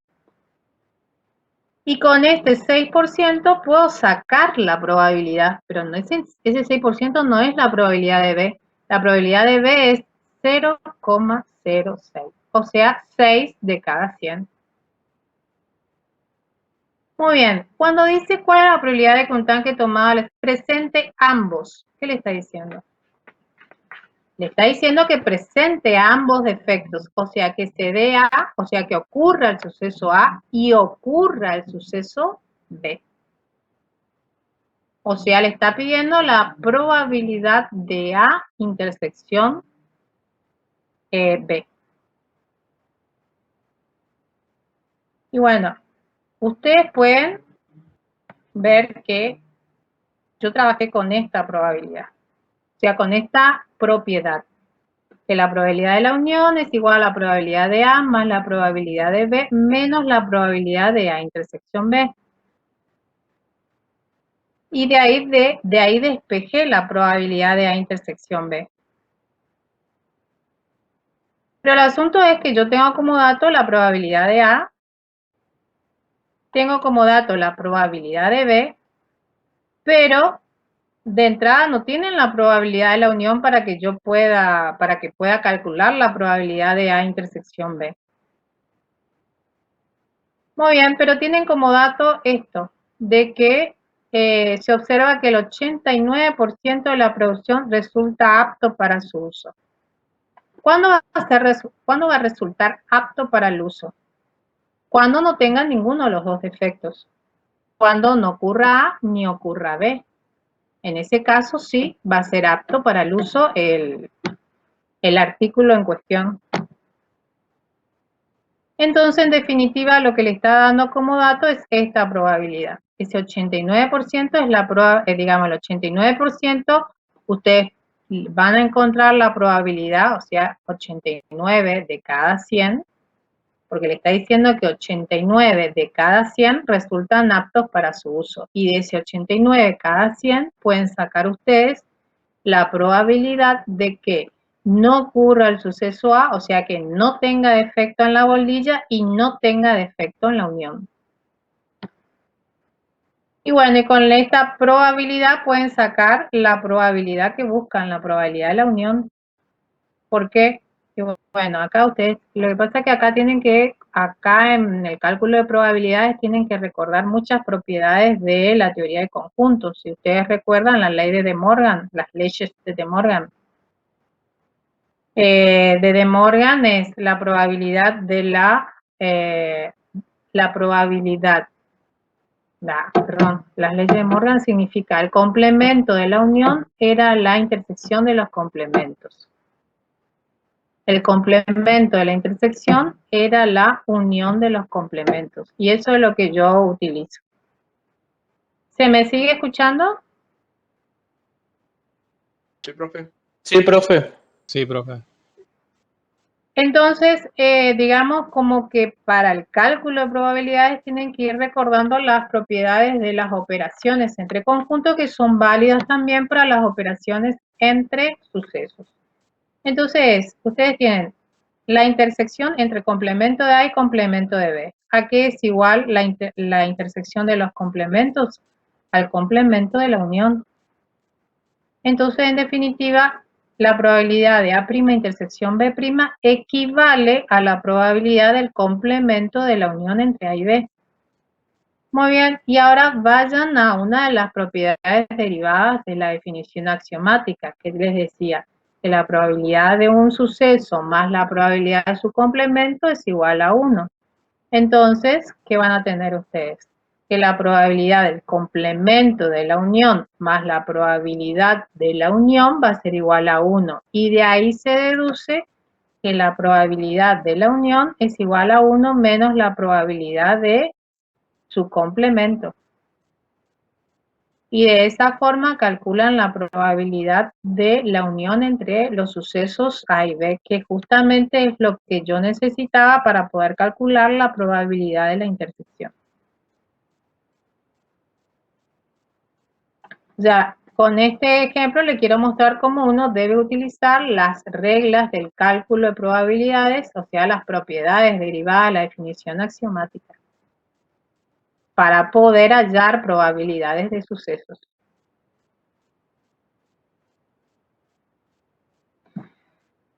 Y con este 6% puedo sacar la probabilidad, pero no es, ese 6% no es la probabilidad de B. La probabilidad de B es 0,06, o sea, 6 de cada 100. Muy bien, cuando dice cuál es la probabilidad de que un tanque tomado presente ambos, ¿qué le está diciendo? Le está diciendo que presente ambos defectos, o sea, que se dé A, o sea, que ocurra el suceso A y ocurra el suceso B. O sea, le está pidiendo la probabilidad de A intersección B. Y bueno, ustedes pueden ver que yo trabajé con esta probabilidad, o sea, con esta propiedad, que la probabilidad de la unión es igual a la probabilidad de A más la probabilidad de B menos la probabilidad de A intersección B. Y de ahí despejé la probabilidad de A intersección B. Pero el asunto es que yo tengo como dato la probabilidad de A, tengo como dato la probabilidad de B, pero de entrada no tienen la probabilidad de la unión para que pueda calcular la probabilidad de A intersección B. Muy bien, pero tienen como dato esto, de que se observa que el 89% de la producción resulta apto para su uso. ¿Cuándo va a resultar apto para el uso? Cuando no tenga ninguno de los dos defectos. Cuando no ocurra A ni ocurra B. En ese caso sí va a ser apto para el uso el artículo en cuestión. Entonces, en definitiva, lo que le está dando como dato es esta probabilidad. Ese 89% es la digamos, el 89%, ustedes van a encontrar la probabilidad, o sea, 89 de cada 100, porque le está diciendo que 89 de cada 100 resultan aptos para su uso. Y de ese 89 de cada 100 pueden sacar ustedes la probabilidad de que no ocurra el suceso A, o sea que no tenga defecto en la boldilla y no tenga defecto en la unión. Y bueno, y con esta probabilidad pueden sacar la probabilidad que buscan, la probabilidad de la unión. ¿Por qué? Bueno, acá ustedes, lo que pasa es que acá en el cálculo de probabilidades tienen que recordar muchas propiedades de la teoría de conjuntos. Si ustedes recuerdan la ley de De Morgan, las leyes de De Morgan. De De Morgan es la probabilidad de las leyes de Morgan significa el complemento de la unión era la intersección de los complementos. El complemento de la intersección era la unión de los complementos. Y eso es lo que yo utilizo. ¿Se me sigue escuchando? Sí, profe. Sí, profe. Sí, profe. Entonces, digamos como que para el cálculo de probabilidades tienen que ir recordando las propiedades de las operaciones entre conjuntos que son válidas también para las operaciones entre sucesos. Entonces, ustedes tienen la intersección entre complemento de A y complemento de B. ¿A qué es igual la intersección de los complementos? Al complemento de la unión. Entonces, en definitiva, la probabilidad de A' intersección B' equivale a la probabilidad del complemento de la unión entre A y B. Muy bien, y ahora vayan a una de las propiedades derivadas de la definición axiomática, que les decía que la probabilidad de un suceso más la probabilidad de su complemento es igual a 1. Entonces, ¿qué van a tener ustedes? Que la probabilidad del complemento de la unión más la probabilidad de la unión va a ser igual a 1. Y de ahí se deduce que la probabilidad de la unión es igual a 1 menos la probabilidad de su complemento. Y de esa forma calculan la probabilidad de la unión entre los sucesos A y B, que justamente es lo que yo necesitaba para poder calcular la probabilidad de la intersección. Ya, con este ejemplo le quiero mostrar cómo uno debe utilizar las reglas del cálculo de probabilidades, o sea, las propiedades derivadas de la definición axiomática, para poder hallar probabilidades de sucesos.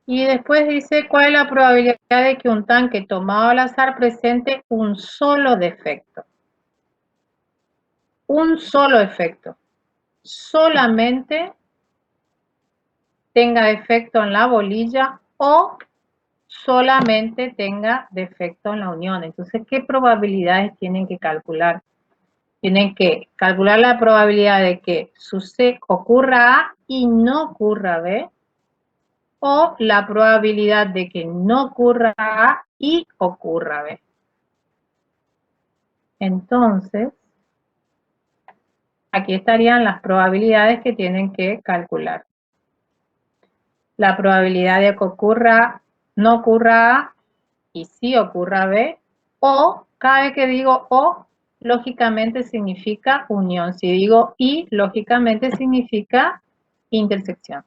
Y después dice, ¿cuál es la probabilidad de que un tanque tomado al azar presente un solo defecto? Un solo efecto. Solamente tenga defecto en la bolilla o solamente tenga defecto en la unión. Entonces, ¿qué probabilidades tienen que calcular? Tienen que calcular la probabilidad de que ocurra A y no ocurra B, o la probabilidad de que no ocurra A y ocurra B. Entonces, aquí estarían las probabilidades que tienen que calcular. La probabilidad de que no ocurra A y sí ocurra B, o, cada vez que digo o, lógicamente significa unión. Si digo y, lógicamente significa intersección.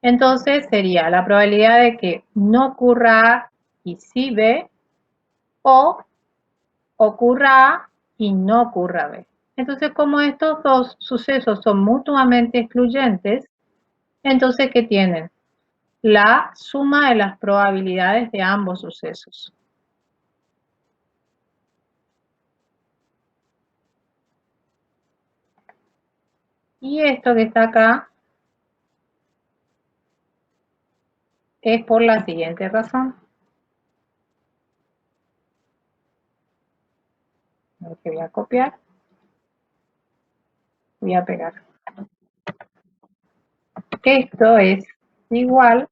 Entonces sería la probabilidad de que no ocurra A y sí B, o ocurra A y no ocurra B. Entonces, como estos dos sucesos son mutuamente excluyentes, entonces, ¿qué tienen? La suma de las probabilidades de ambos sucesos. Y esto que está acá es por la siguiente razón. Lo que voy a copiar, voy a pegar. Esto es igual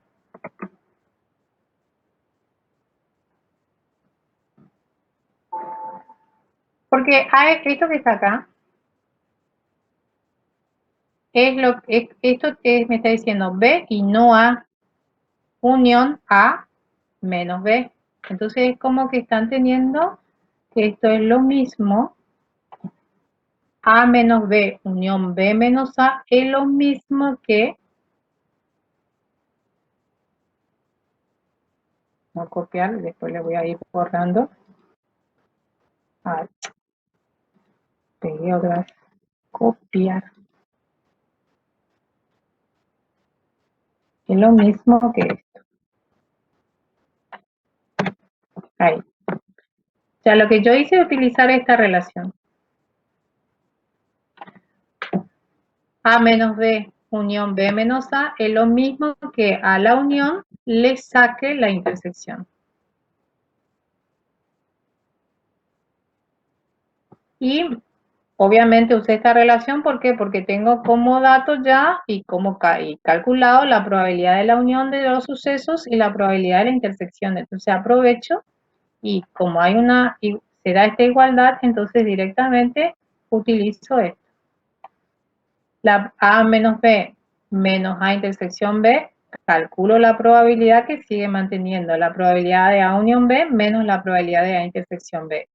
porque esto que está acá es esto me está diciendo B y no A, unión A menos B. Entonces es como que están teniendo que esto es lo mismo. A menos B unión B menos A es lo mismo que, voy a copiar, después le voy a ir borrando. Pegué otra vez, copiar. Es lo mismo que esto. Ahí. O sea, lo que yo hice es utilizar esta relación. A menos B unión B menos A es lo mismo que a la unión le saque la intersección. Y obviamente usé esta relación, ¿por qué? Porque tengo como dato ya y como calculado la probabilidad de la unión de los sucesos y la probabilidad de la intersección. Entonces aprovecho y como hay se da esta igualdad, entonces directamente utilizo esto. La A menos B menos A intersección B, calculo la probabilidad que sigue manteniendo la probabilidad de A unión B menos la probabilidad de A intersección B.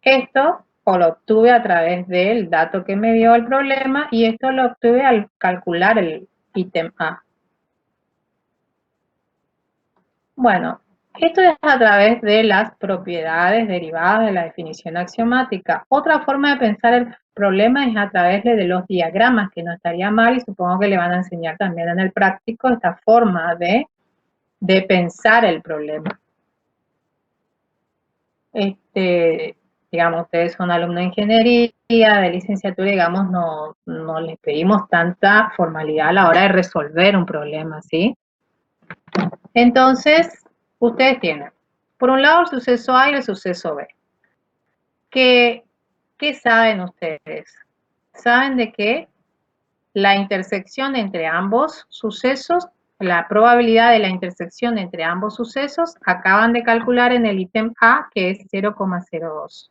Esto lo obtuve a través del dato que me dio el problema y esto lo obtuve al calcular el ítem A. Bueno, esto es a través de las propiedades derivadas de la definición axiomática. Otra forma de pensar el problema es a través de los diagramas, que no estaría mal y supongo que le van a enseñar también en el práctico esta forma de pensar el problema. Digamos, ustedes son alumnos de ingeniería, de licenciatura, digamos, no les pedimos tanta formalidad a la hora de resolver un problema, ¿sí? Entonces, ustedes tienen, por un lado, el suceso A y el suceso B. ¿Qué saben ustedes? Saben de que la intersección entre ambos sucesos, la probabilidad de la intersección entre ambos sucesos, acaban de calcular en el ítem A, que es 0,02.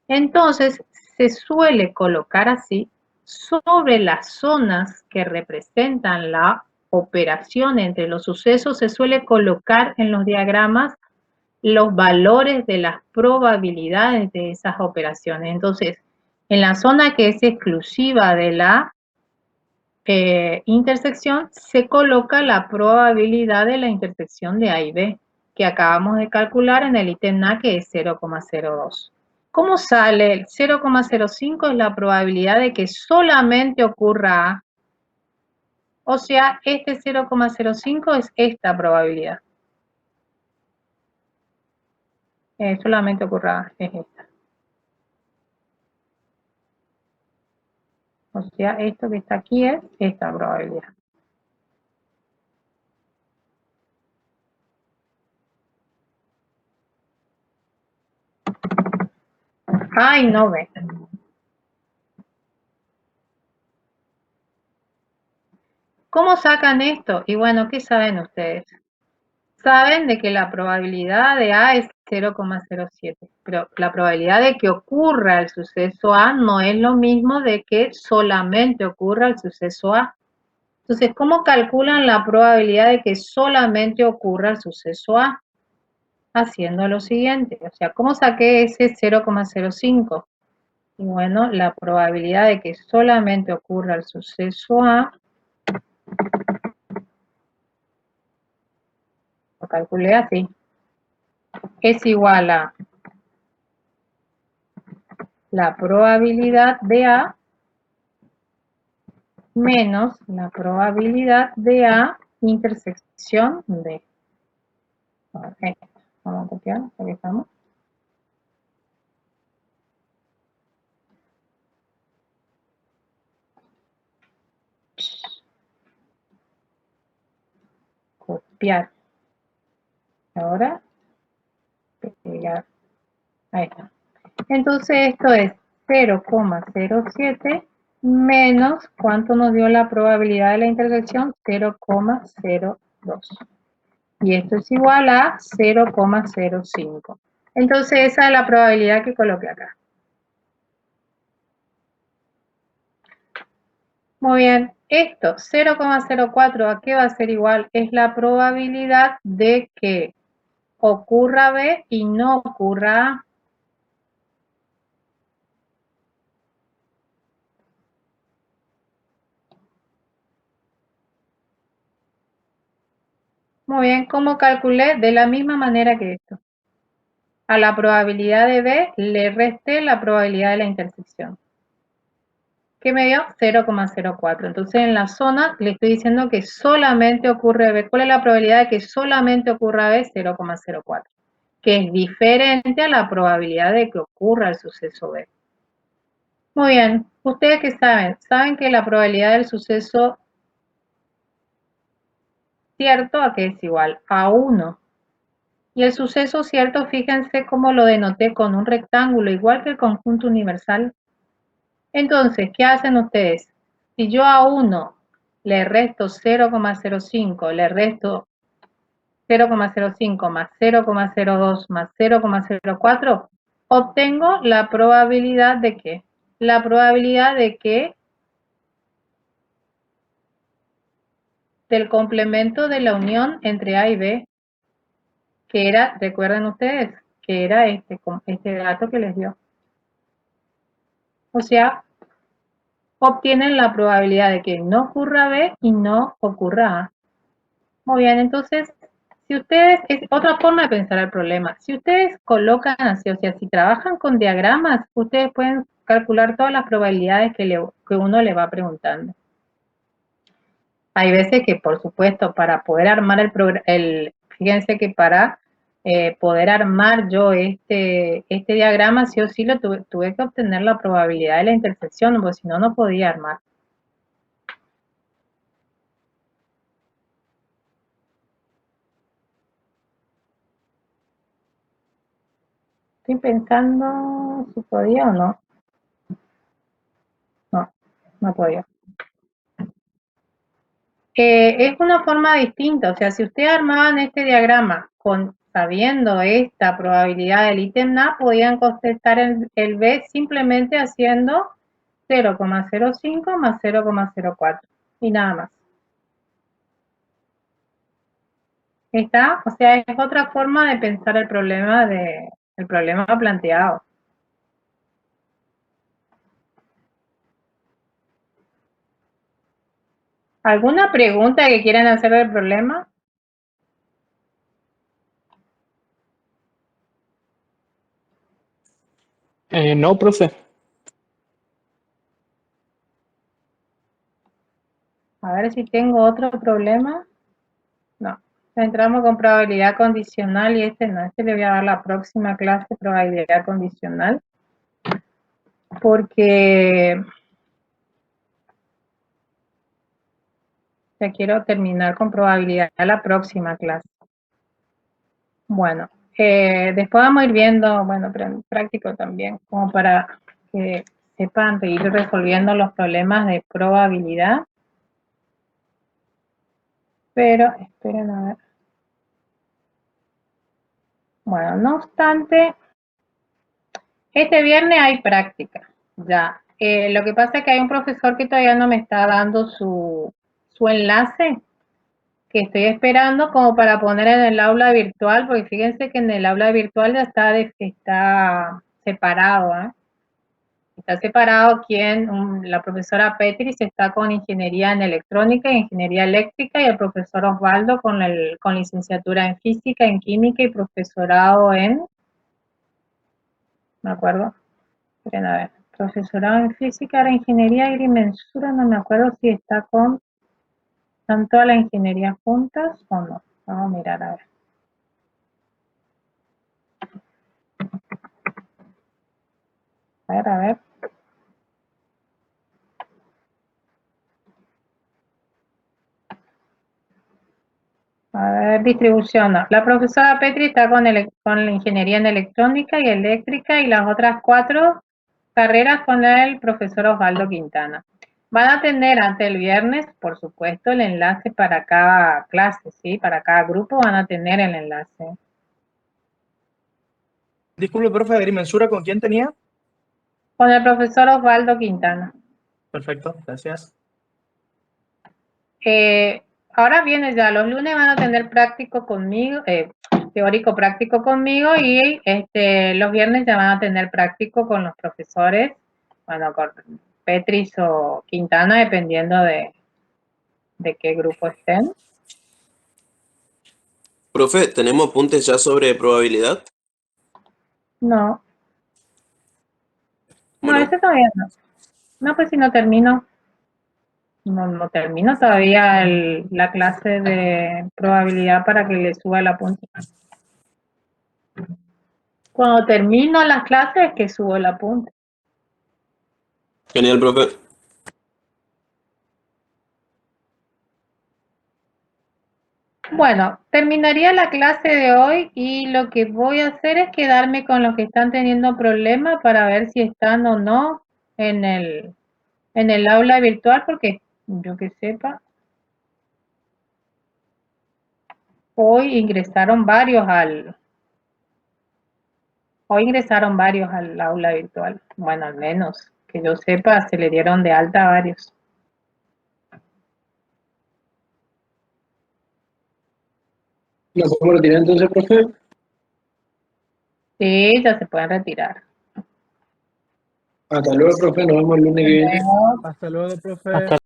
Entonces, se suele colocar así sobre las zonas que representan la operación entre los sucesos, se suele colocar en los diagramas los valores de las probabilidades de esas operaciones. Entonces, en la zona que es exclusiva de la intersección, se coloca la probabilidad de la intersección de A y B, que acabamos de calcular en el ítem A, que es 0,02. ¿Cómo sale? El 0,05 es la probabilidad de que solamente ocurra A. O sea, este 0,05 es esta probabilidad. Solamente ocurra A, es esta. O sea, esto que está aquí es esta probabilidad. Ay, no ve. ¿Cómo sacan esto? Y bueno, ¿qué saben ustedes? Saben de que la probabilidad de A es 0,07, pero la probabilidad de que ocurra el suceso A no es lo mismo de que solamente ocurra el suceso A. Entonces, ¿cómo calculan la probabilidad de que solamente ocurra el suceso A? Haciendo lo siguiente, o sea, ¿cómo saqué ese 0,05? Y bueno, la probabilidad de que solamente ocurra el suceso A, lo calculé así, es igual a la probabilidad de A menos la probabilidad de A intersección B. Okay. Vamos a copiar, aquí estamos. Copiar. Ahora, pegar. Ahí está. Entonces esto es 0,07 menos, ¿cuánto nos dio la probabilidad de la intersección? 0,02. Y esto es igual a 0,05. Entonces esa es la probabilidad que coloqué acá. Muy bien, esto 0,04, ¿a qué va a ser igual? Es la probabilidad de que ocurra B y no ocurra A. Muy bien, ¿cómo calculé? De la misma manera que esto. A la probabilidad de B le resté la probabilidad de la intersección. ¿Qué me dio? 0,04. Entonces en la zona le estoy diciendo que solamente ocurre B. ¿Cuál es la probabilidad de que solamente ocurra B? 0,04. Que es diferente a la probabilidad de que ocurra el suceso B. Muy bien. ¿Ustedes qué saben? Saben que la probabilidad del suceso cierto a qué es igual a 1. Y el suceso cierto, fíjense cómo lo denoté con un rectángulo, igual que el conjunto universal. Entonces, ¿qué hacen ustedes? Si yo a 1 le resto 0,05, le resto 0,05 más 0,02 más 0,04, obtengo la probabilidad de ¿qué? La probabilidad de que del complemento de la unión entre A y B, que era, recuerden ustedes, que era este dato que les dio. O sea, obtienen la probabilidad de que no ocurra B y no ocurra A. Muy bien, entonces, si ustedes, es otra forma de pensar el problema, si ustedes colocan así, o sea, si trabajan con diagramas, ustedes pueden calcular todas las probabilidades que uno le va preguntando. Hay veces que, por supuesto, para poder armar fíjense que para poder armar yo este diagrama, sí o sí lo tuve que obtener la probabilidad de la intersección, porque si no, no podía armar. Estoy pensando si podía o no. No, no podía. Es una forma distinta, o sea, si ustedes armaban este diagrama sabiendo esta probabilidad del ítem A, podían contestar el B simplemente haciendo 0,05 más 0,04 y nada más. ¿Está? O sea, es otra forma de pensar el problema planteado. ¿Alguna pregunta que quieran hacer del problema? No, profe. A ver si tengo otro problema. No. Entramos con probabilidad condicional y este no. Este le voy a dar la próxima clase, probabilidad condicional. Porque ya quiero terminar con probabilidad la próxima clase. Bueno, después vamos a ir viendo, bueno, pero en práctico también, como para que sepan de ir resolviendo los problemas de probabilidad. Pero, esperen a ver. Bueno, no obstante, este viernes hay práctica, ya. Lo que pasa es que hay un profesor que todavía no me está dando su enlace, que estoy esperando como para poner en el aula virtual, porque fíjense que en el aula virtual ya está separado, ¿eh? Está separado la profesora Petris está con ingeniería en electrónica e ingeniería eléctrica y el profesor Osvaldo con licenciatura en física, en química y profesorado me acuerdo, esperen a ver, profesorado en física, era ingeniería agrimensura, no me acuerdo si están todas las ingenierías juntas o no. Vamos a mirar a ver. A ver. A ver, distribución. No. La profesora Petri está con la ingeniería en electrónica y eléctrica y las otras 4 carreras con el profesor Osvaldo Quintana. Van a tener antes el viernes, por supuesto, el enlace para cada clase, ¿sí? Para cada grupo van a tener el enlace. Disculpe, profe, agrimensura, ¿con quién tenía? Con el profesor Osvaldo Quintana. Perfecto, gracias. Ahora viene ya, los lunes van a tener práctico conmigo, teórico práctico conmigo y los viernes ya van a tener práctico con los profesores, bueno, con Petris o Quintana, dependiendo de qué grupo estén. Profe, ¿tenemos apuntes ya sobre probabilidad? No. Bueno. No, ese todavía no. No, pues si no termino. No termino todavía la clase de probabilidad para que le suba el apunte. Cuando termino las clases es que subo el apunte. Genial, profe. Bueno, terminaría la clase de hoy y lo que voy a hacer es quedarme con los que están teniendo problemas para ver si están o no en el aula virtual, porque yo que sepa, hoy ingresaron varios al aula virtual. Bueno, al menos que yo sepa, se le dieron de alta a varios. ¿Nos podemos retirar entonces, profe? Sí, ya se pueden retirar. Hasta luego, profe. Nos vemos el lunes que viene. Hasta luego, profe.